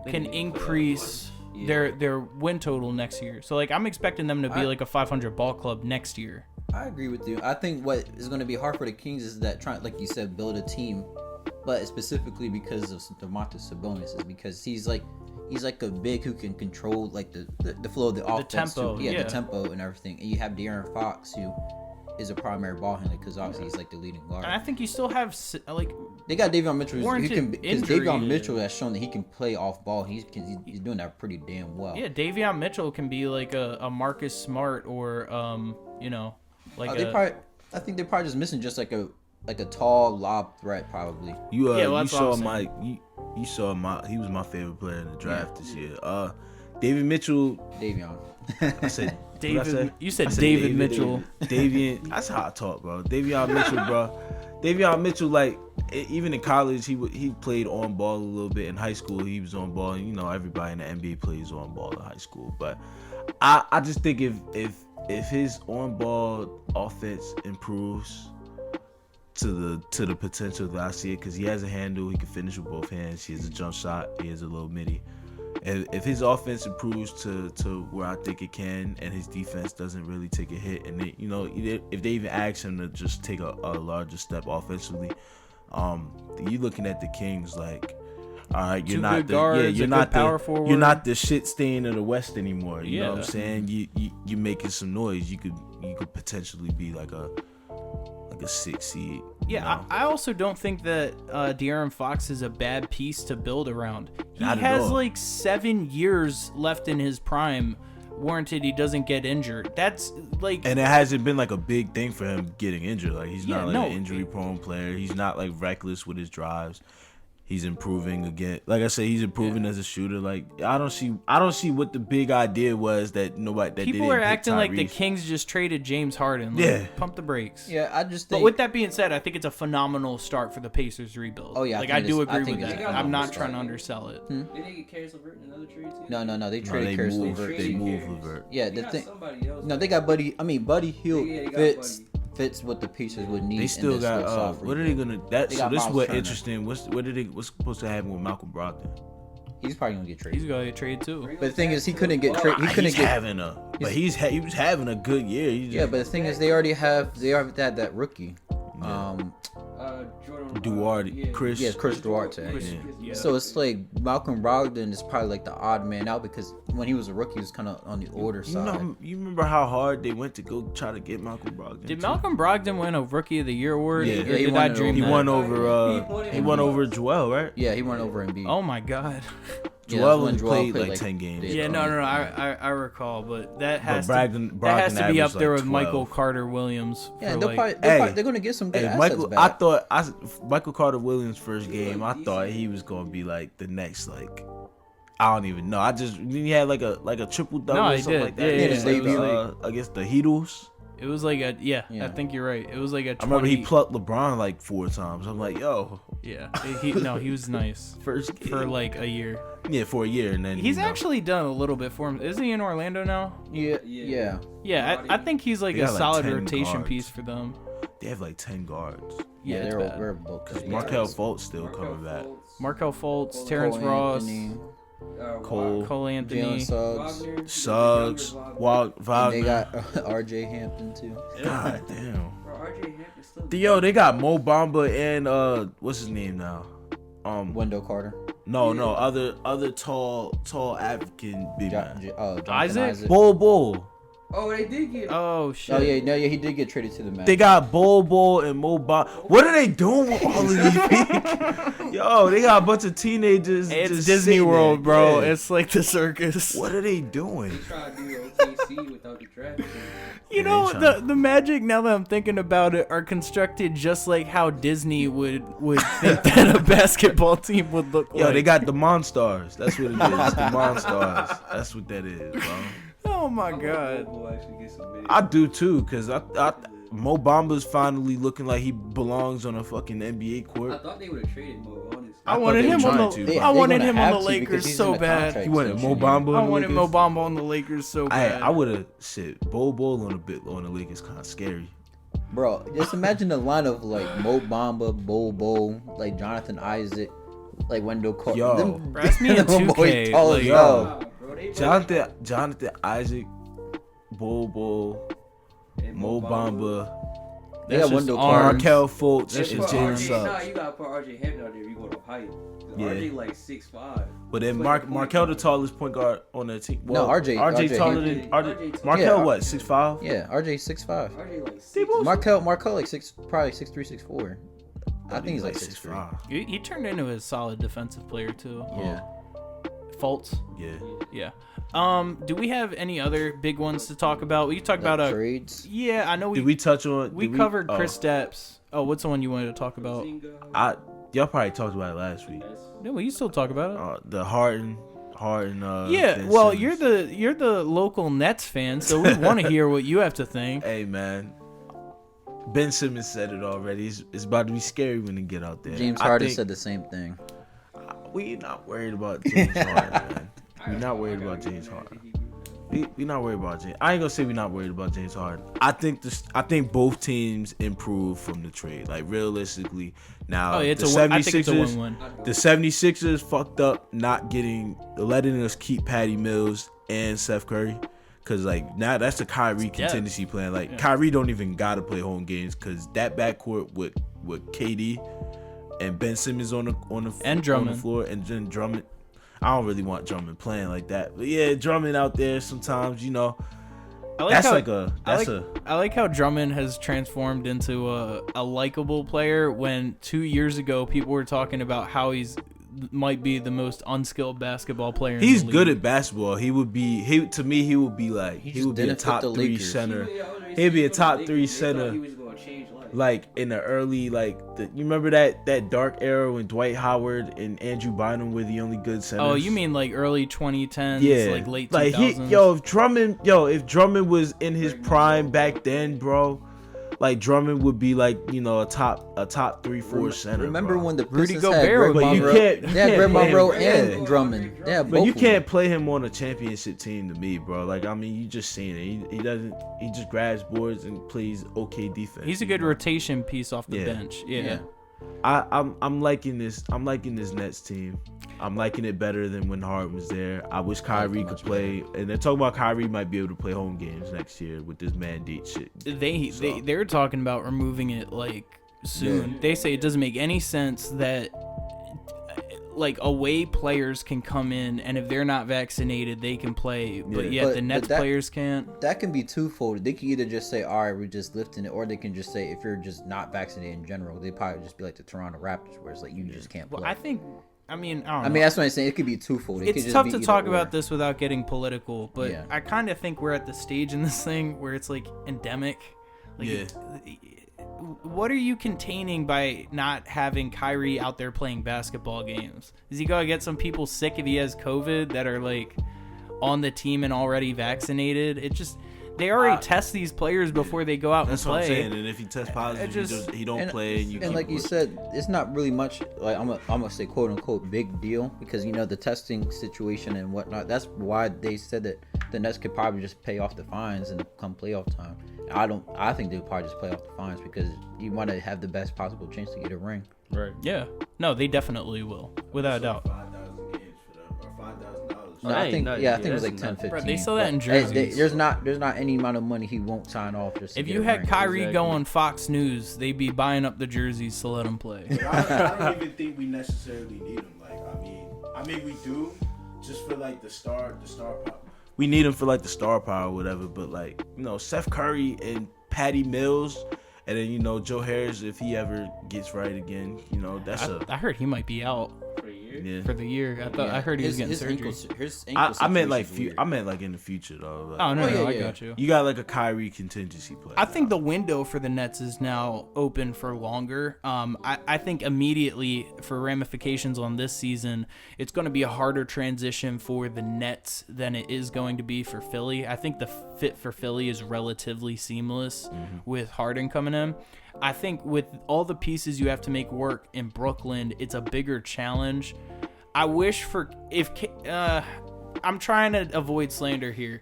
They can need to increase Yeah. their win total next year. So like I'm expecting them to be like a 500 ball club next year. I agree with you. I think what is going to be hard for the Kings is that trying, like you said, build a team, but specifically because of Domantas Sabonis, is because he's like a big who can control like the flow of the offense, tempo, too. yeah. The tempo and everything. And you have De'Aaron Fox, who is a primary ball handler because obviously he's like the leading guard. And I think you still have like They got Davion Mitchell, who warranted can because injury. Davion Mitchell has shown that he can play off ball. He's doing that pretty damn well. yeah, Davion Mitchell can be like a Marcus Smart or like I think they're probably just missing just like a tall lob threat probably. You Yeah, well, you that's what saw I'm my you saw my he was my favorite player in the draft this year. David Mitchell. Davion. I said David. You said I said David Mitchell. Davian. That's how I talk, bro. Davion Mitchell, bro. Davion Mitchell, like even in college, he played on ball a little bit. In high school, he was on ball. You know, everybody in the NBA plays on ball in high school. But I just think if his on ball offense improves to the potential that I see it, because he has a handle, he can finish with both hands. He has a jump shot. He has a little midi. And if his offense improves to where I think it can, and his defense doesn't really take a hit, and they, if they even ask him to just take a larger step offensively, you're looking at the Kings like all right, you're Two not good the guards, you're a not good power the forward. you're not the shit stain of the West anymore. You know what I'm Yeah. saying? You making some noise. You could potentially be like a 6 seed. Yeah, you know? I also don't think that De'Aaron Fox is a bad piece to build around. He Not at has all. like 7 years left in his prime, warranted he doesn't get injured. That's like, And it hasn't been like a big thing for him getting injured. Like he's Yeah, not like no. an injury prone player. He's not like reckless with his drives. He's improving again. Like I said, he's improving as a shooter. Like I don't see what the big idea was that nobody that people they are didn't pick acting like the Tyrese. Kings just traded James Harden. Like, Yeah. pump the brakes. Yeah, I just But think. with that being said, I think it's a phenomenal start for the Pacers rebuild. Oh, yeah, I like think I do it's- I agree think with it's that. a I'm not phenomenal trying to start. undersell it. Did they get Karis LeVert in another trade too? No, they No, traded Karis moved. LeVert. They too. moved LeVert. Yeah, They the got thing. somebody else. No, they got Buddy. I mean, Buddy Hield Yeah, they got fits what the Pacers would need. They still in this got. little soft What are they rebuild. gonna? That They so got this is Miles what Turner. interesting. What's supposed to happen with Malcolm Brogdon? He's probably gonna get traded. He's gonna get traded too. But the thing is, he couldn't get traded. He couldn't He's get. having a. But he was having a good year. He just, Yeah, but the thing is, they already had that rookie. Jordan Duarte, Chris. Yes, Chris Duarte. Yeah. So it's like Malcolm Brogdon is probably like the odd man out because when he was a rookie, he was kind of on the older You side. know, you remember how hard they went to go try to get Malcolm Brogdon? Did too? Malcolm Brogdon win a Rookie of the Year award? Yeah. Or Yeah, he did won I it dream He that? won over. He won over Joel, right? Yeah, he went over Embiid. Oh my God. Yeah, Joel that's when only Joel played played, like 10 games. did. Yeah, no. I recall, but that has Brogdon that has to be up averaged, there like, with Michael 12. Carter Williams. Yeah, for, they're, like, probably, Hey. they're gonna get some good Hey, assets Michael, back. Michael Carter Williams' first game, I thought he was gonna be like the next I don't even know. He had like a triple double No, or he something did. like that. Yeah, yeah, It was, yeah. against the Heatles. It was like a Yeah. I think you're right. It was like a 20, I remember he plucked LeBron like 4 times. I'm like, yo, Yeah, he was nice first game. for like a year. Yeah, for a year, and then He's actually done a little bit for him. Isn't he in Orlando now? Yeah. Yeah, I think he's like They a got, like, solid 10 rotation guards. piece for them. They have like 10 guards. Yeah, it's they're bad. we're both. Cause Markel Fultz still coming back. Markel Fultz, Terrence Cole Ross, Anthony, Cole, Cole Anthony. Jalen Suggs. Suggs, And Wagner. they got R.J. Hampton too. God damn. Yo, they got Mo Bamba and what's his name now? Wendell Carter. No, other tall African big man. Jonathan Isaac? Bull. Oh, they did get. Oh shit. Oh yeah, no, yeah, he did get traded to the Mavs. They got Bull and Mo Bamba. What are they doing with all of these people? Yo, they got a bunch of teenagers. It's just Disney sitting World, there. bro. Yeah. It's like the circus. What are they doing? They tried to do OKC without the draft. You Yeah, know, they the tryna- the Magic, now that I'm thinking about it, are constructed just like how Disney would think that a basketball team would look like. Yo, they got the Monstars. That's what it is. The Monstars. That's what that is, bro. Oh my god. I do too, cause I Mo Bamba's finally looking like he belongs on a fucking NBA I court. thought they would have traded Mo, honestly. I wanted they him were on trying the to, They- but- I they wanted gonna him on have the to because Lakers he's so in a bad. contract You wanted Mo extension. Bamba? I on the wanted Lakers? Mo Bamba on the Lakers so bad. I would have shit. Bull on the Lakers kind of scary. Bro, just imagine the line of like Mo Bamba, Bo, like Jonathan Isaac, like Wendell Carter. Yo. Bro, that's me in them 2K, boys tall as like, hell. Nah, bro, they Jonathan Isaac, Bull, and Mo Bamba, They That's got just Wendell arms. Carter. Markel Fultz, That's and just Jalen arms. Nah, Suggs. you gotta put RJ Hampton out there if you go to height. Yeah. RJ like 6'5". But then He's like a point Markel the guard. tallest point guard on that team. No, RJ taller Hampton. than RJ Markel. Yeah, What 6'5"? Yeah, RJ 6'5". RJ like 6. Markel like probably 6'3", 6'4". I think he's like 6'3". he turned into a solid defensive player too. Yeah. Fultz. Yeah. Yeah. Do we have any other big ones to talk about? We talked about trades. Yeah, I know Did we touch on? we did covered oh, Chris Stapps. Oh, what's the one you wanted to talk about? Y'all probably talked about it last week. No, we can still talk about it. The Harden. Yeah, Ben well, Simmons. you're the local Nets fan, so we want to hear what you have to think. Hey man, Ben Simmons said it already. It's about to be scary when they get out there. James I Harden think said the same thing. we not worried about James Harden, man. We're not worried about James Harden. We not worried about James. I ain't gonna say we're not worried about James Harden. I think both teams improved from the trade. Like realistically, now Oh, yeah, the I think it's a 76ers win-win. the 76ers fucked up not letting us keep Patty Mills and Seth Curry. Cause like now that's the Kyrie contingency plan. Like Kyrie don't even gotta play home games because that backcourt with KD and Ben Simmons on the Drummond. floor, and then Drummond. I don't really want Drummond playing like that, but yeah, Drummond out there sometimes, you know. I like how Drummond has transformed into a likable player when 2 years ago people were talking about how might be the most unskilled basketball player. He's in the good league. at basketball. He would be a top 3 center. He'd be a top 3 center. Like in the early, you remember that dark era when Dwight Howard and Andrew Bynum were the only good centers? Oh, you mean like early 2010s, yeah, like late 2000s? If Drummond was in his prime back then, bro, like Drummond would be like, you know, a top 3-4 center. Remember bro. when the Rudy Pistons Gobert, had Greg but you Monroe? can't- They had Greg play him. Monroe Yeah. and Drummond. Yeah, But you both can't play him on a championship team to me, bro. Like, I mean, you just seen it. He just grabs boards and plays okay defense. He's a good you know? rotation piece off the Yeah. bench. Yeah. I'm liking this Nets team. I'm liking it better than when Harden was there. I wish Kyrie could play, and they're talking about Kyrie might be able to play home games next year with this mandate shit. They're talking about removing it like soon. Yeah. They say it doesn't make any sense that like away players can come in, and if they're not vaccinated, they can play, but yet the Nets players can't. That can be twofold. They can either just say, all right, we're just lifting it, or they can just say, if you're just not vaccinated in general, they probably just be like the Toronto Raptors, where it's like you just can't play. Well, I don't know. I mean, that's what I'm saying. It could be twofold. It's tough to talk about this without getting political, but Yeah. I kind of think we're at the stage in this thing where it's like endemic. Like, Yeah. What are you containing by not having Kyrie out there playing basketball games? Is he going to get some people sick if he has COVID that are like on the team and already vaccinated? They already test these players before they go out and play. That's what I'm saying. And if he tests positive, he don't play. And like you said, it's not really much. Like I'm gonna say, quote unquote, big deal, because you know the testing situation and whatnot. That's why they said that the Nets could probably just pay off the fines and come playoff time. I think they'll probably just play off the fines because you want to have the best possible chance to get a ring. Right. Yeah. No, they definitely will, without a doubt. $5,000 games or $5,000. No, I think it was like 10, 15. Bro, they sell that in But, jerseys. there's not any amount of money he won't sign off just to If get you a had ring. Kyrie Exactly. go on Fox News, they'd be buying up the jerseys to let him play. I don't even think we necessarily need him. Like, I mean, we do just for like the star power. We need him for like the star power or whatever. But like, you know, Seth Curry and Patty Mills, and then, you know, Joe Harris, if he ever gets right again, you know, I heard he might be out For a year. yeah. for the year. I heard he was getting surgery. His ankle I meant like situation's weird. I meant like in the future though. Like, Oh no, yeah, I yeah. got you. you got like a Kyrie contingency player. I think the window for the Nets is now open for longer. I think immediately for ramifications on this season, it's going to be a harder transition for the Nets than it is going to be for Philly. I think the fit for Philly is relatively seamless with Harden coming in. I think with all the pieces you have to make work in Brooklyn, it's a bigger challenge. I wish I'm trying to avoid slander here.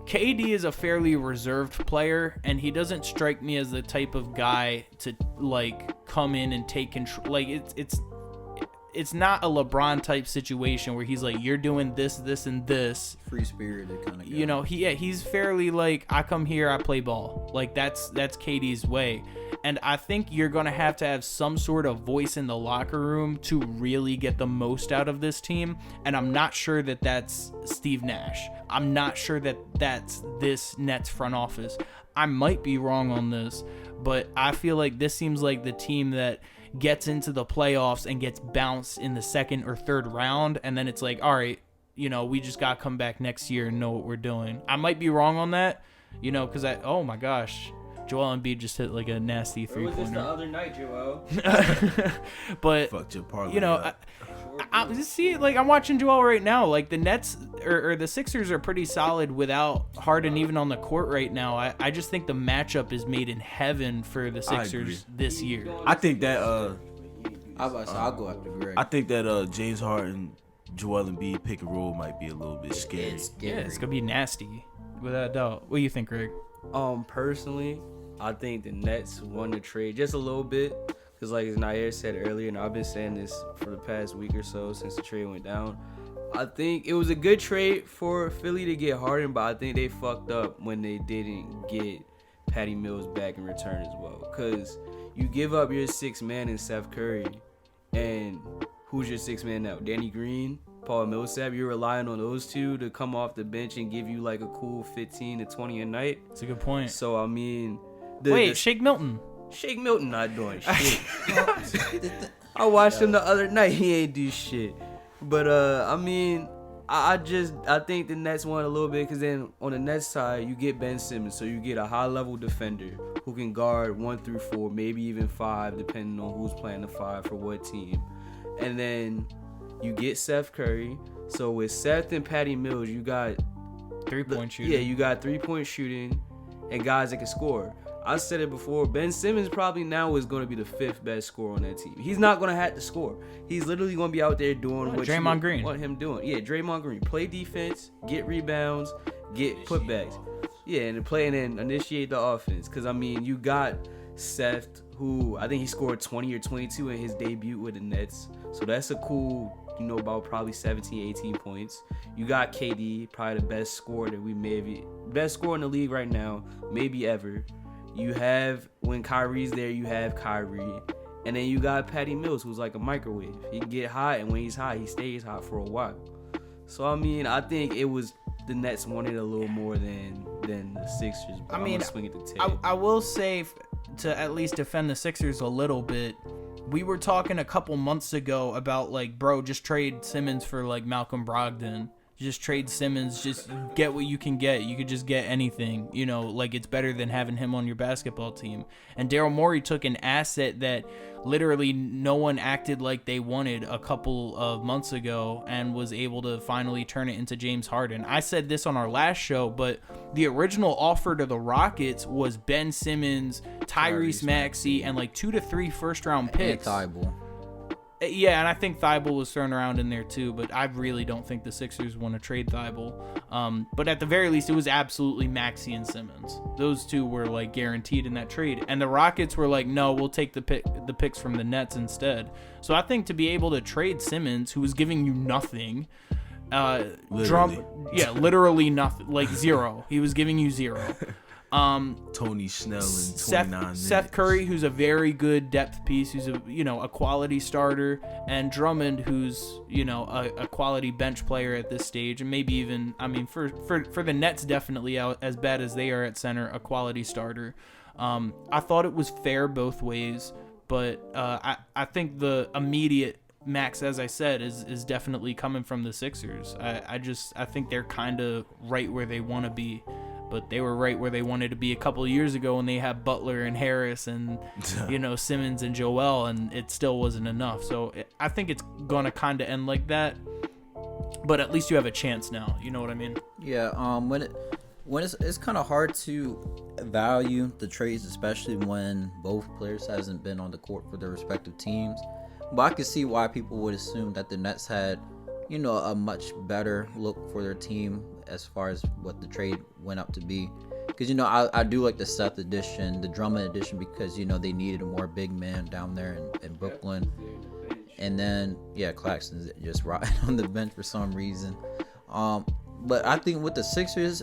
KD is a fairly reserved player, and he doesn't strike me as the type of guy to like come in and take control. Like it's not a LeBron type situation where he's like, you're doing this, this, and this. Free spirited kind of guy. You know, he's fairly like, I come here, I play ball. Like that's KD's way. And I think you're going to have some sort of voice in the locker room to really get the most out of this team. And I'm not sure that that's Steve Nash. I'm not sure that that's this Nets front office. I might be wrong on this, but I feel like this seems like the team that gets into the playoffs and gets bounced in the second or third round. And then it's like, all right, you know, we just got to come back next year and know what we're doing. I might be wrong on that, you know, because oh my gosh. Joel Embiid just hit like a nasty Or was this the three-pointer. other night, Joel? But fucked your parlay you know, up. I just see like I'm watching Joel right now. Like the Nets or the Sixers are pretty solid without Harden even on the court right now. I just think the matchup is made in heaven for the Sixers this year. I think that I'll go after Greg. I think that James Harden, Joel Embiid pick and roll might be a little bit scary. It's scary. Yeah, it's gonna be nasty without a doubt. What do you think, Greg? Personally, I think the Nets won the trade just a little bit. Because like as Nair said earlier, and I've been saying this for the past week or so since the trade went down, I think it was a good trade for Philly to get Harden, but I think they fucked up when they didn't get Patty Mills back in return as well. Because you give up your sixth man in Seth Curry, And who's your sixth man now? Danny Green, Paul Millsap. You're relying on those two to come off the bench and give you like a cool 15 to 20 a night. That's a good point. So I mean, Shake Milton. Shake Milton not doing shit. I watched him the other night. He ain't do shit. But I mean, I think the Nets won a little bit because then on the Nets side you get Ben Simmons, so you get a high level defender who can guard 1 through 4, maybe even 5, depending on who's playing the 5 for what team. And then you get Seth Curry. So with Seth and Patty Mills, you got 3-point shooting. Yeah, you got 3-point shooting and guys that can score. I said it before. Ben Simmons probably now is going to be the 5th best scorer on that team. He's not going to have to score. He's literally going to be out there doing what Draymond you Green. want him doing. Yeah, Draymond Green. Play defense, get rebounds, get putbacks. Yeah, and play and then initiate the offense. Because, I mean, you got Seth, who I think he scored 20 or 22 in his debut with the Nets. So that's a cool, about probably 17, 18 points. You got KD, probably the best scorer best scorer in the league right now, maybe ever. You have, when Kyrie's there, you have Kyrie. And then you got Patty Mills, who's like a microwave. He can get hot, and when he's hot, he stays hot for a while. So, I mean, I think it was the Nets wanted a little more than the Sixers. But I'm gonna swing at the tape. I will say, to at least defend the Sixers a little bit, we were talking a couple months ago about, like, bro, just trade Simmons for, like, Malcolm Brogdon. Just trade Simmons, just get what you can get. You could just get anything, like it's better than having him on your basketball team. And Daryl Morey took an asset that literally no one acted like they wanted a couple of months ago and was able to finally turn it into James Harden. I said this on our last show, but the original offer to the Rockets was Ben Simmons, Tyrese Maxey, and like 2 to 3 first-round picks. And Thibault. Yeah, and I think Thibault was thrown around in there too, but I really don't think the Sixers want to trade Thibault. But at the very least, it was absolutely Maxey and Simmons. Those two were like guaranteed in that trade, and the Rockets were like, "No, we'll take the picks from the Nets instead." So I think to be able to trade Simmons, who was giving you nothing, literally nothing, like zero. He was giving you zero. Tony Snell in 29 minutes. Seth Curry, who's a very good depth piece, who's a quality starter, and Drummond, who's a quality bench player at this stage, and maybe even for the Nets definitely out as bad as they are at center, a quality starter. I thought it was fair both ways, but I think the immediate max, as I said, is definitely coming from the Sixers. I think they're kind of right where they want to be. But they were right where they wanted to be a couple of years ago when they had Butler and Harris and, Simmons and Joel, and it still wasn't enough. So I think it's going to kind of end like that. But at least you have a chance now. You know what I mean? Yeah. When it's kind of hard to value the trades, especially when both players hasn't been on the court for their respective teams. But I can see why people would assume that the Nets had, a much better look for their team as far as what the trade went up to be. Because, I do like the Seth edition, the Drummond edition, because, they needed a more big man down there in Brooklyn. And then, Claxton's just rotting on the bench for some reason. But I think with the Sixers,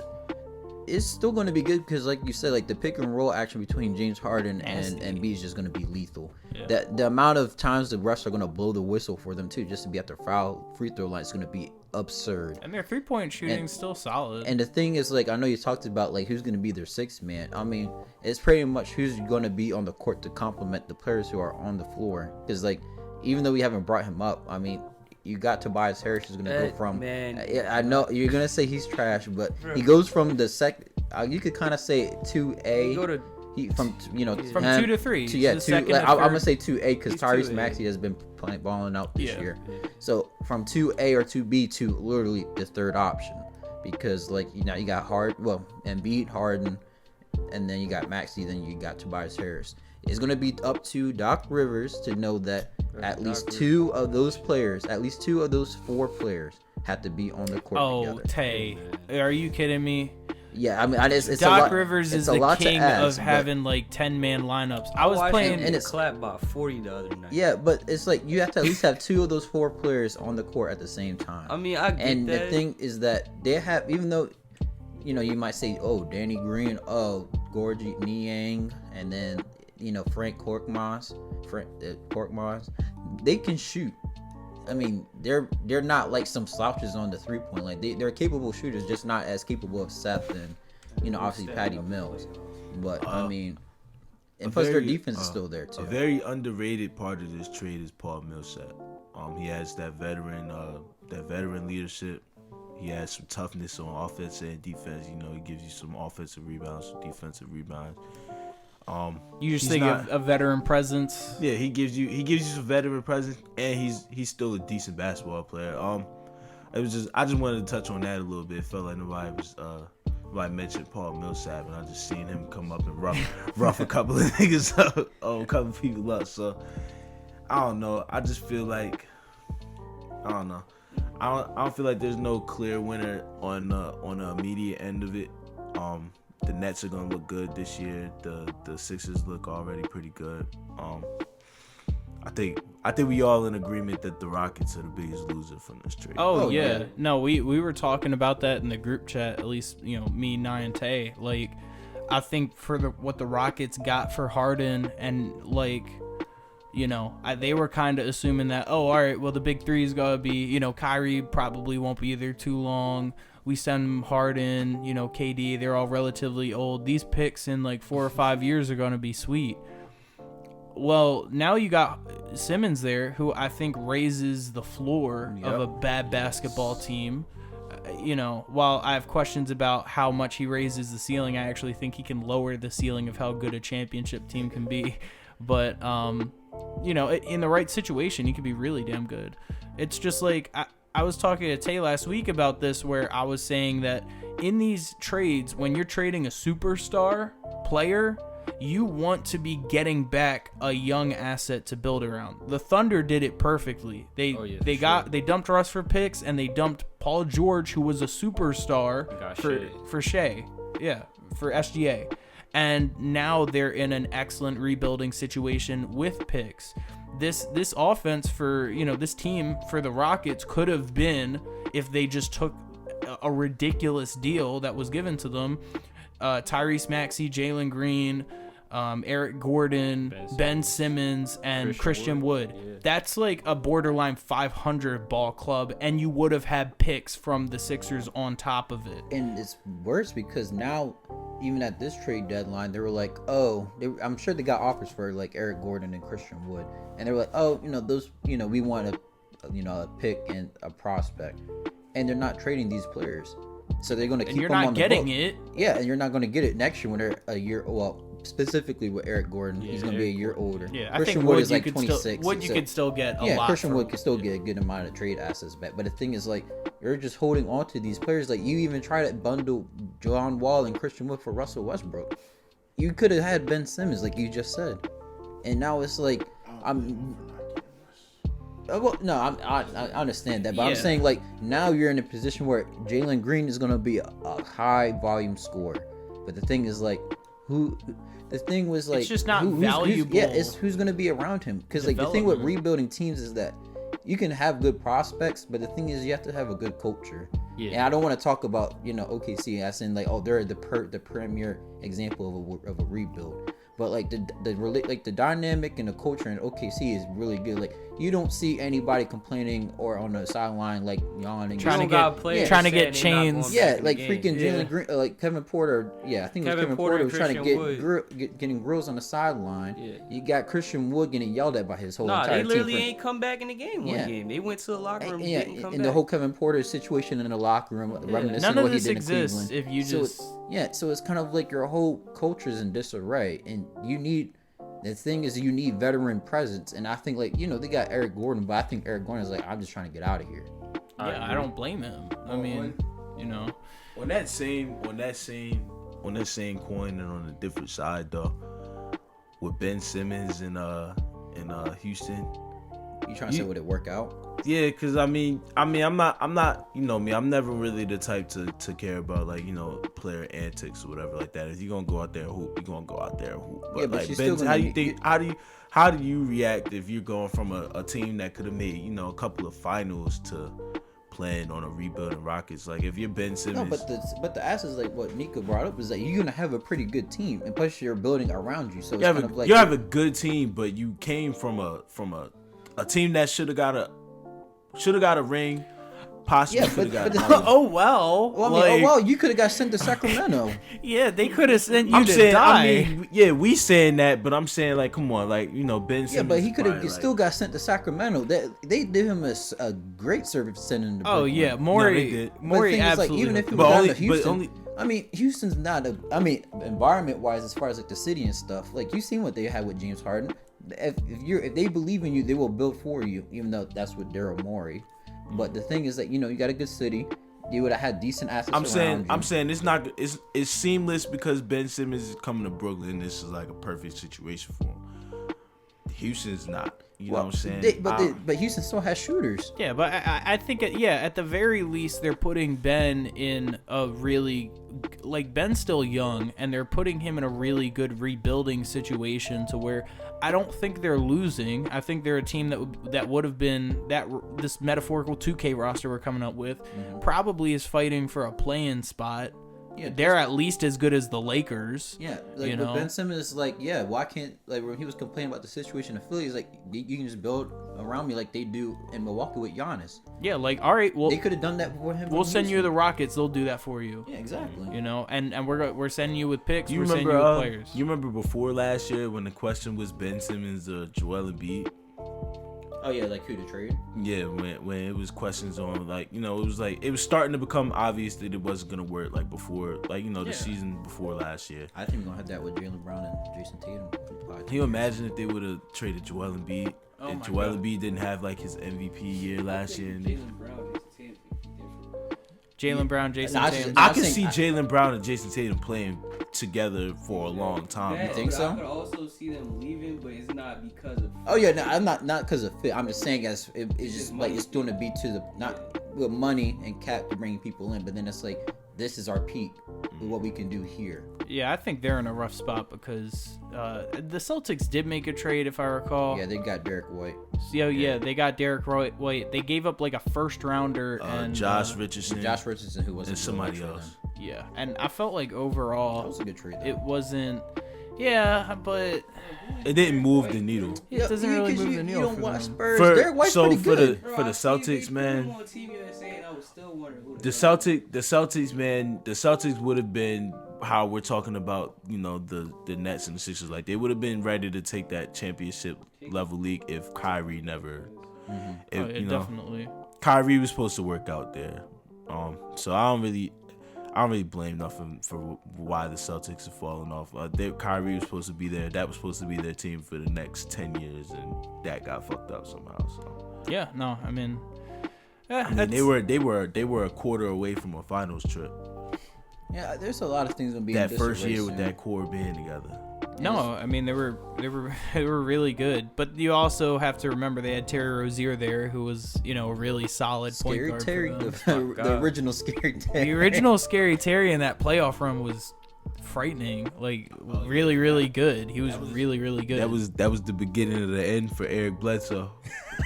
it's still going to be good because, like you said, like the pick and roll action between James Harden and B is just going to be lethal. Yeah. The amount of times the refs are going to blow the whistle for them too, just to be at their foul free throw line, is going to be absurd. And their 3-point shooting is still solid. And the thing is, like, I know you talked about like who's going to be their sixth man. I mean, it's pretty much who's going to be on the court to complement the players who are on the floor. Because like, even though we haven't brought him up, I mean, you got Tobias Harris who's going to go from... I know you're going to say he's trash, but he goes from the second... you could kind of say 2A. From 2 to 3. I'm going to say 2A because Tyrese Maxey has been balling out this year. So from 2A or 2B to literally the third option. Because, like, you got Embiid, Harden, and then you got Maxey, then you got Tobias Harris. It's going to be up to Doc Rivers to know that at least two of those 4 players have to be on the court together. Tay, are you kidding me? Yeah, I mean, it's Doc Rivers is the king of having like 10-man lineups. I was playing and it's clapped by 40 the other night. Yeah, but it's like you have to at least have 2 of those 4 players on the court at the same time. I mean, I get and that. The thing is that they have, even though you might say, oh, Danny Green, oh, Gorgie Niang, and then Frank Korkmaz, they can shoot. I mean, they're not like some slouches on the 3-point line. They're capable shooters, just not as capable of Seth and obviously Patty Mills. But I mean, and plus their defense is still there too. A very underrated part of this trade is Paul Millsap. He has that veteran leadership. He has some toughness on offense and defense. He gives you some offensive rebounds, some defensive rebounds. You just think of a veteran presence. Yeah, he gives you some veteran presence, and he's still a decent basketball player. I just wanted to touch on that a little bit. It felt like nobody mentioned Paul Millsap, and I just seen him come up and rough a couple of niggas up, a couple of people up. So I don't know. I just feel like I don't know. I don't feel like there's no clear winner on the immediate end of it. The Nets are gonna look good this year. The Sixers look already pretty good. I think we all in agreement that the Rockets are the biggest loser from this trade. Oh yeah. No, we were talking about that in the group chat. At least me, Nye, and Tay. Like, I think for what the Rockets got for Harden, and they were kind of assuming that, all right, well, the big three is gonna be Kyrie probably won't be there too long. We send Harden, KD, they're all relatively old. These picks in like 4 or 5 years are going to be sweet. Well, now you got Simmons there, who I think raises the floor of a bad basketball team. While I have questions about how much he raises the ceiling, I actually think he can lower the ceiling of how good a championship team can be. But, in the right situation, he could be really damn good. It's just like... I was talking to Tay last week about this, where I was saying that in these trades, when you're trading a superstar player, you want to be getting back a young asset to build around. The Thunder did it perfectly. They dumped Russ for picks, and they dumped Paul George, who was a superstar, for Shea. Yeah, for SGA. And now they're in an excellent rebuilding situation with picks. This offense for this team for the Rockets could have been, if they just took a ridiculous deal that was given to them, Tyrese Maxey, Jalen Green, Eric Gordon, Ben Simmons, and Christian Wood. Yeah. That's like a borderline 500 ball club, and you would have had picks from the Sixers on top of it. And it's worse because now, even at this trade deadline, they were like, I'm sure they got offers for like Eric Gordon and Christian Wood, and they were like, those, we want a pick and a prospect, and they're not trading these players, so they're going to keep them on the book. And you're not getting it. Yeah, and you're not going to get it next year when they're a year. Well, specifically with Eric Gordon, he's going to be a year older. Yeah, Christian Wood is like 26. You could still get a lot. Yeah, Christian Wood could still get a good amount of trade assets back. But the thing is, like, you're just holding on to these players. Like, you even tried to bundle John Wall and Christian Wood for Russell Westbrook. You could have had Ben Simmons, like you just said. And now it's like, I understand that, but I'm saying, like, now you're in a position where Jalen Green is going to be a high volume scorer. But the thing is, like, the thing was, like, it's just not valuable. It's who's going to be around him. Because, like, the thing with rebuilding teams is that you can have good prospects, but the thing is you have to have a good culture. Yeah. And I don't want to talk about, OKC as in, like, they're the premier example of a rebuild. But, like, the dynamic and the culture in OKC is really good. Like, you don't see anybody complaining or on the sideline, like, yawning. Trying to get chains. Yeah, like freaking Jalen Green, like Kevin Porter. Yeah, I think it was Kevin Porter was trying to getting grills on the sideline. Yeah. You got Christian Wood getting yelled at by his whole entire team. They literally ain't come back in the game one game. They went to the locker room and didn't come back. The whole Kevin Porter situation in the locker room, reminiscent of what he did in Cleveland. If you just... So it's kind of like your whole culture's in disarray, and you need veteran presence. And I think, like, they got Eric Gordon, but I think Eric Gordon is like, I'm just trying to get out of here. Yeah, I don't blame him. I mean, on that same coin, and on a different side though, with Ben Simmons in Houston, you trying to say would it work out? Yeah, because I mean, I'm not, me, I'm never really the type to care about, like, player antics or whatever like that. If you're gonna go out there and hoop, you're gonna go out there and hoop. But, yeah, but like, Ben, how do you react if you're going from a team that could have made, a couple of finals to plan on a rebuilding Rockets. Like if you're Ben No, Simmons, but the ass is like what Nika brought up is that you're gonna have a pretty good team, and plus you're building around you. So it's kind of like you have a good team, but you came from a team that should have got a ring. Possibly Yeah, could have but got. the- Oh well. well, I mean, you could have got sent to Sacramento. Yeah, they could have sent you I'm to saying, die. I mean, yeah, we saying that, but I'm saying like, come on, like Ben Simmons. Yeah, but he could have probably, still got sent to Sacramento. They did him a great service sending him to Oh Brooklyn. yeah, they Morey. did. But the Morey thing is, absolutely. like, even if he But was down only- to but Houston, only- I mean, Houston's not a. I mean, environment-wise, as far as like the city and stuff, like you seen what they had with James Harden. If they believe in you, they will build for you. Even though that's with Daryl Morey. But the thing is that you got a good city. You would have had decent assets. I'm saying it's seamless because Ben Simmons is coming to Brooklyn. This is like a perfect situation for him. Houston's not. You know what I'm saying? But Houston still has shooters. Yeah, but I think at the very least they're putting Ben in a really, like, Ben's still young and they're putting him in a really good rebuilding situation to where I don't think they're losing. I think they're a team that would have been this metaphorical 2K roster we're coming up with probably is fighting for a play-in spot. Yeah, they're at least as good as the Lakers. Yeah, like with Ben Simmons, like, yeah, why can't, like, when he was complaining about the situation in Philly, he's like, you can just build around me like they do in Milwaukee with Giannis. Yeah, like, all right, well, they could have done that for him. We'll send you the Rockets; they'll do that for you. Yeah, exactly. And we're sending you with picks. You we're remember, sending you with players. You remember before last year when the question was Ben Simmons or Joel Embiid? Oh yeah, like who to trade? Yeah, when it was questions on, like, it was like it was starting to become obvious that it wasn't gonna work like before, like the season before last year. I think we're gonna have that with Jaylen Brown and Jason Tatum. Can you imagine if they would have traded Joel Embiid? Oh If my Joel God. Embiid didn't have like his MVP year last year. Jaylen Brown, Jason Nah, Tatum. I can see Jaylen Brown and Jason Tatum playing together for a long time. You though. think so? I could also see them leaving, but it's not because of. Oh yeah, no, I'm not because of fit. I'm just saying as it's just like it's going to be to the not with money and cap to bring people in, but then it's like this is our peak with what we can do here. Yeah, I think they're in a rough spot because the Celtics did make a trade, if I recall. Yeah, they got Derek White. Yeah, they got Derek White. They gave up like a first rounder and Josh Richardson, who was and somebody else. Yeah, and I felt like That overall was a good trade. it wasn't. Yeah, but It didn't move the needle. it doesn't really move the needle You don't for watch them. Spurs. Derek White's pretty good. For the Celtics, man. The Celtics would have been how we're talking about, the Nets and the Sixers. Like, they would have been ready to take that championship level league if Kyrie never. Definitely. Kyrie was supposed to work out there. So I don't really blame nothing for why the Celtics have fallen off. Kyrie was supposed to be there. That was supposed to be their team for the next 10 years, and that got fucked up somehow. So. Yeah, no, I mean, they were a quarter away from a finals trip. Yeah, there's a lot of things gonna be That in first disarray year with soon. that core being together. no, I mean they were really good, but you also have to remember they had Terry Rozier there, who was a really solid point Scary guard. Terry, For them. the original Scary Terry. The original Scary Terry in that playoff run was frightening, like really, really good. He was really, really good. That was the beginning of the end for Eric Bledsoe.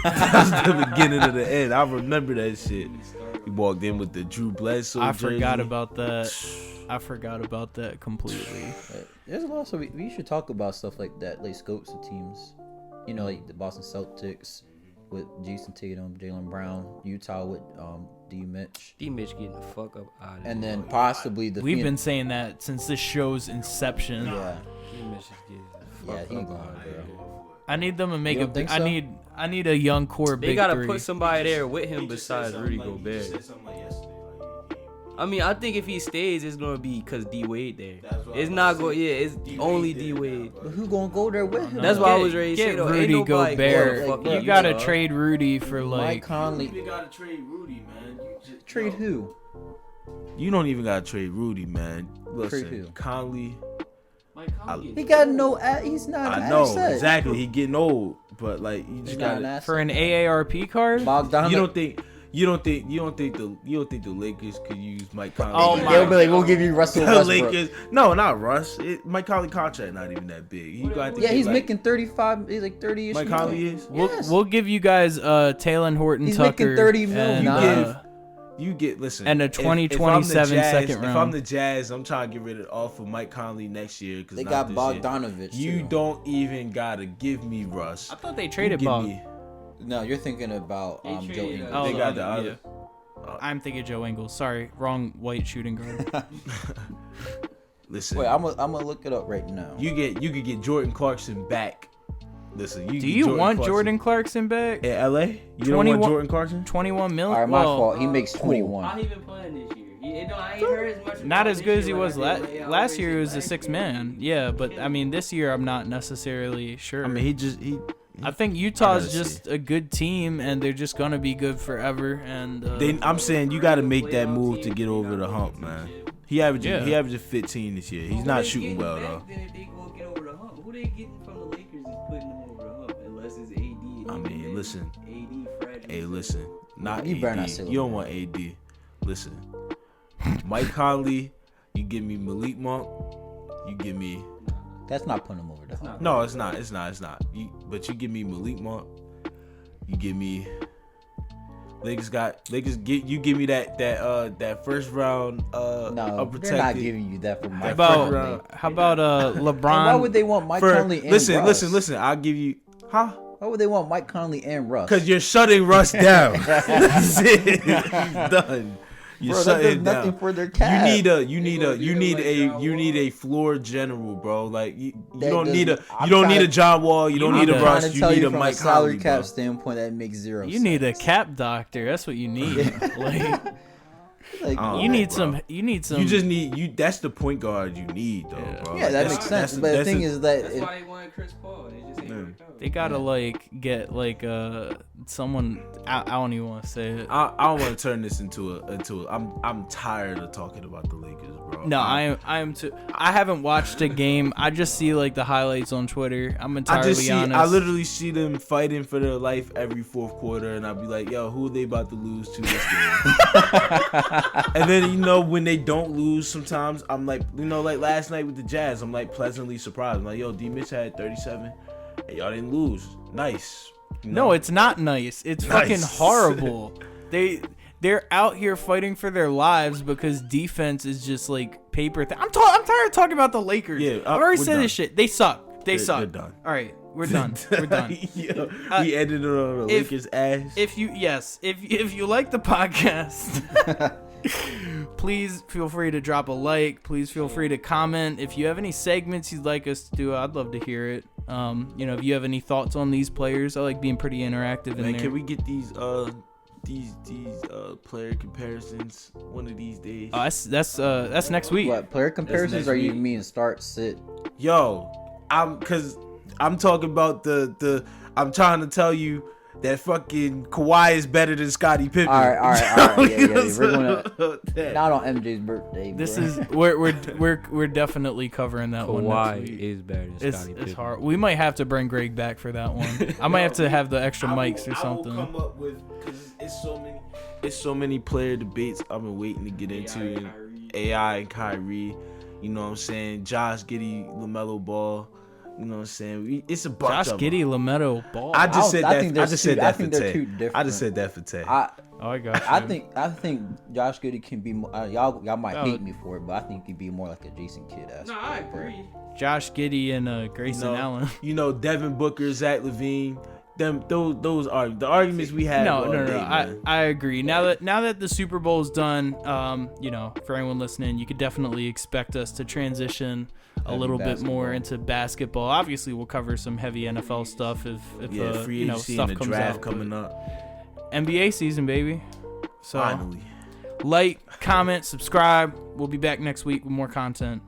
That was the beginning of the end. I remember that shit. He walked in with the Drew Bledsoe. I jersey. forgot about that. I forgot about that completely. There's a lot, so we should talk about stuff like that, like scopes of teams. Like the Boston Celtics with Jason Tatum, Jaylen Brown, Utah with D. Mitch, D-Mitch getting the fuck up out of and then possibly the. We've been saying that since this show's inception. Yeah, D-Mitch is getting the yeah, fuck he up gone, out of here. bro. I need them to make You don't think so? I need a young core They big gotta three. put somebody there with him besides Rudy Gobert. I mean, I think if he stays, it's gonna be because D Wade there. It's not going. Yeah, it's only D Wade. But who gonna go there with him? That's why I was ready to say Get though. Rudy Ain't nobody Gobert. going Like, You gotta Utah. trade Rudy for Mike like. Conley. You gotta trade Rudy, man. Trade who? You don't even gotta trade Rudy, man. Trade Listen, who? Conley. He got no. He's not. I an know asset. exactly. He getting old, but like you He's just not an gotta. asset. For an AARP card? Bogdanovich. You don't think the Lakers could use Mike Conley? Oh my They'll be like, we'll give you Russell The Westbrook. Lakers. No, not Russ. Mike Conley contract not even that big. Yeah, he's making 35. He's like 30 ish. Mike Conley is. We'll give you guys Taylor Horton He's Tucker. making 30 mil and, now. You get listen. And a 2027 second round. If I'm the Jazz, I'm trying to get rid of Mike Conley next year because they got Bogdanovich. You don't even gotta give me Russ. I thought they traded Bog. No, you're thinking about Joe Ingles. Oh, they got the other. I'm thinking Joe Ingles. Sorry, wrong white shooting guard. Listen. Wait, I'm gonna look it up right now. You could get Jordan Clarkson back. Listen, do you want Jordan Clarkson back in LA? You don't want Jordan Clarkson? 21 million. All right, my fault. He makes 21. How he been playing this year? I ain't heard as much. Not as good as he was last year. He was a 6 man. Yeah, but I mean, this year I'm not necessarily sure. I mean, I think Utah's just a good team, and they're just gonna be good forever. And I'm saying you got to make that move to get over the hump, man. He averaged 15 this year. He's not shooting well though. Then if they go get over the hump, who they getting from the Lakers is putting them over the hump? Unless it's AD. I mean, listen. AD fragile. Hey, listen. Not You better not AD. say You don't want AD. Listen. Mike Conley. You give me Malik Monk. You give me. That's not putting him over the hump. No, it's not. But you give me Malik Monk. You give me. You give me that first round. No, they're not giving you that for Mike. How about LeBron? And why would they want Mike Conley and Russ? Listen. I'll give you. Huh? Why would they want Mike Conley and Russ? Because you're shutting Russ down. That's it. He's done. You're shutting down. Nothing for their cap. You need a floor general, bro. Like you don't need a John Wall. You don't need a Russ. You need a Mike Conley. From a salary cap standpoint, that makes zero sense. You need a cap doctor. That's what you need. You need some. You just need. That's the point guard you need, though, bro. Yeah, that makes sense. But the thing is that that's why they wanted Chris Paul. They just ain't worked out. They gotta get someone. I don't even want to say it. I don't want to turn this into a. I'm tired of talking about the Lakers, bro. No, I am too. I haven't watched a game. I just see the highlights on Twitter. I'm entirely honest. I literally see them fighting for their life every fourth quarter, and I'll be like, yo, who are they about to lose to this game? And then when they don't lose, sometimes I'm like, like last night with the Jazz, I'm like pleasantly surprised. I'm like, yo, D Mitch had 37, and y'all didn't lose. Nice. No, it's not nice. It's fucking horrible. They're out here fighting for their lives because defense is just paper. I'm tired of talking about the Lakers. Yeah, I've already said this shit. They suck. They suck. They're done. All right, we're done. We're done. We ended it on the Lakers' ass. If you like the podcast, please feel free to drop a like. Please feel free to comment. If you have any segments you'd like us to do, I'd love to hear it. If you have any thoughts on these players, I like being pretty interactive in there. Can we get these player comparisons one of these days? That's next week. What player comparisons are you mean? Start, sit. Yo, I'm talking about the. I'm trying to tell you that fucking Kawhi is better than Scottie Pippen. All right. Yeah. We're gonna not on MJ's birthday. This is we're definitely covering that one. Kawhi is better than Scottie Pippen. It's hard. We might have to bring Greg back for that one. I might have to have the extra mics or something. I will come up with because it's so many player debates I've been waiting to get into. AI and Kyrie. You know what I'm saying? Josh Giddey, LaMelo Ball. You know what I'm saying? It's a bunch of Josh Giddey, LaMelo Ball. I just said that for they're Tay. too different. I just said that for Tay. I got you. I think Josh Giddey can be more, y'all might hate me for it, but I think he'd be more like a Jason Kidd. No, I agree. Josh Giddey and Grayson Allen. Devin Booker, Zach LaVine. Those are the arguments we had. No. I agree. Now that the Super Bowl's done, for anyone listening, you could definitely expect us to transition a little bit more into basketball. Obviously, we'll cover some heavy NFL stuff if free agency stuff and the comes draft out. coming up. NBA season, baby. So finally, like, comment, subscribe. We'll be back next week with more content.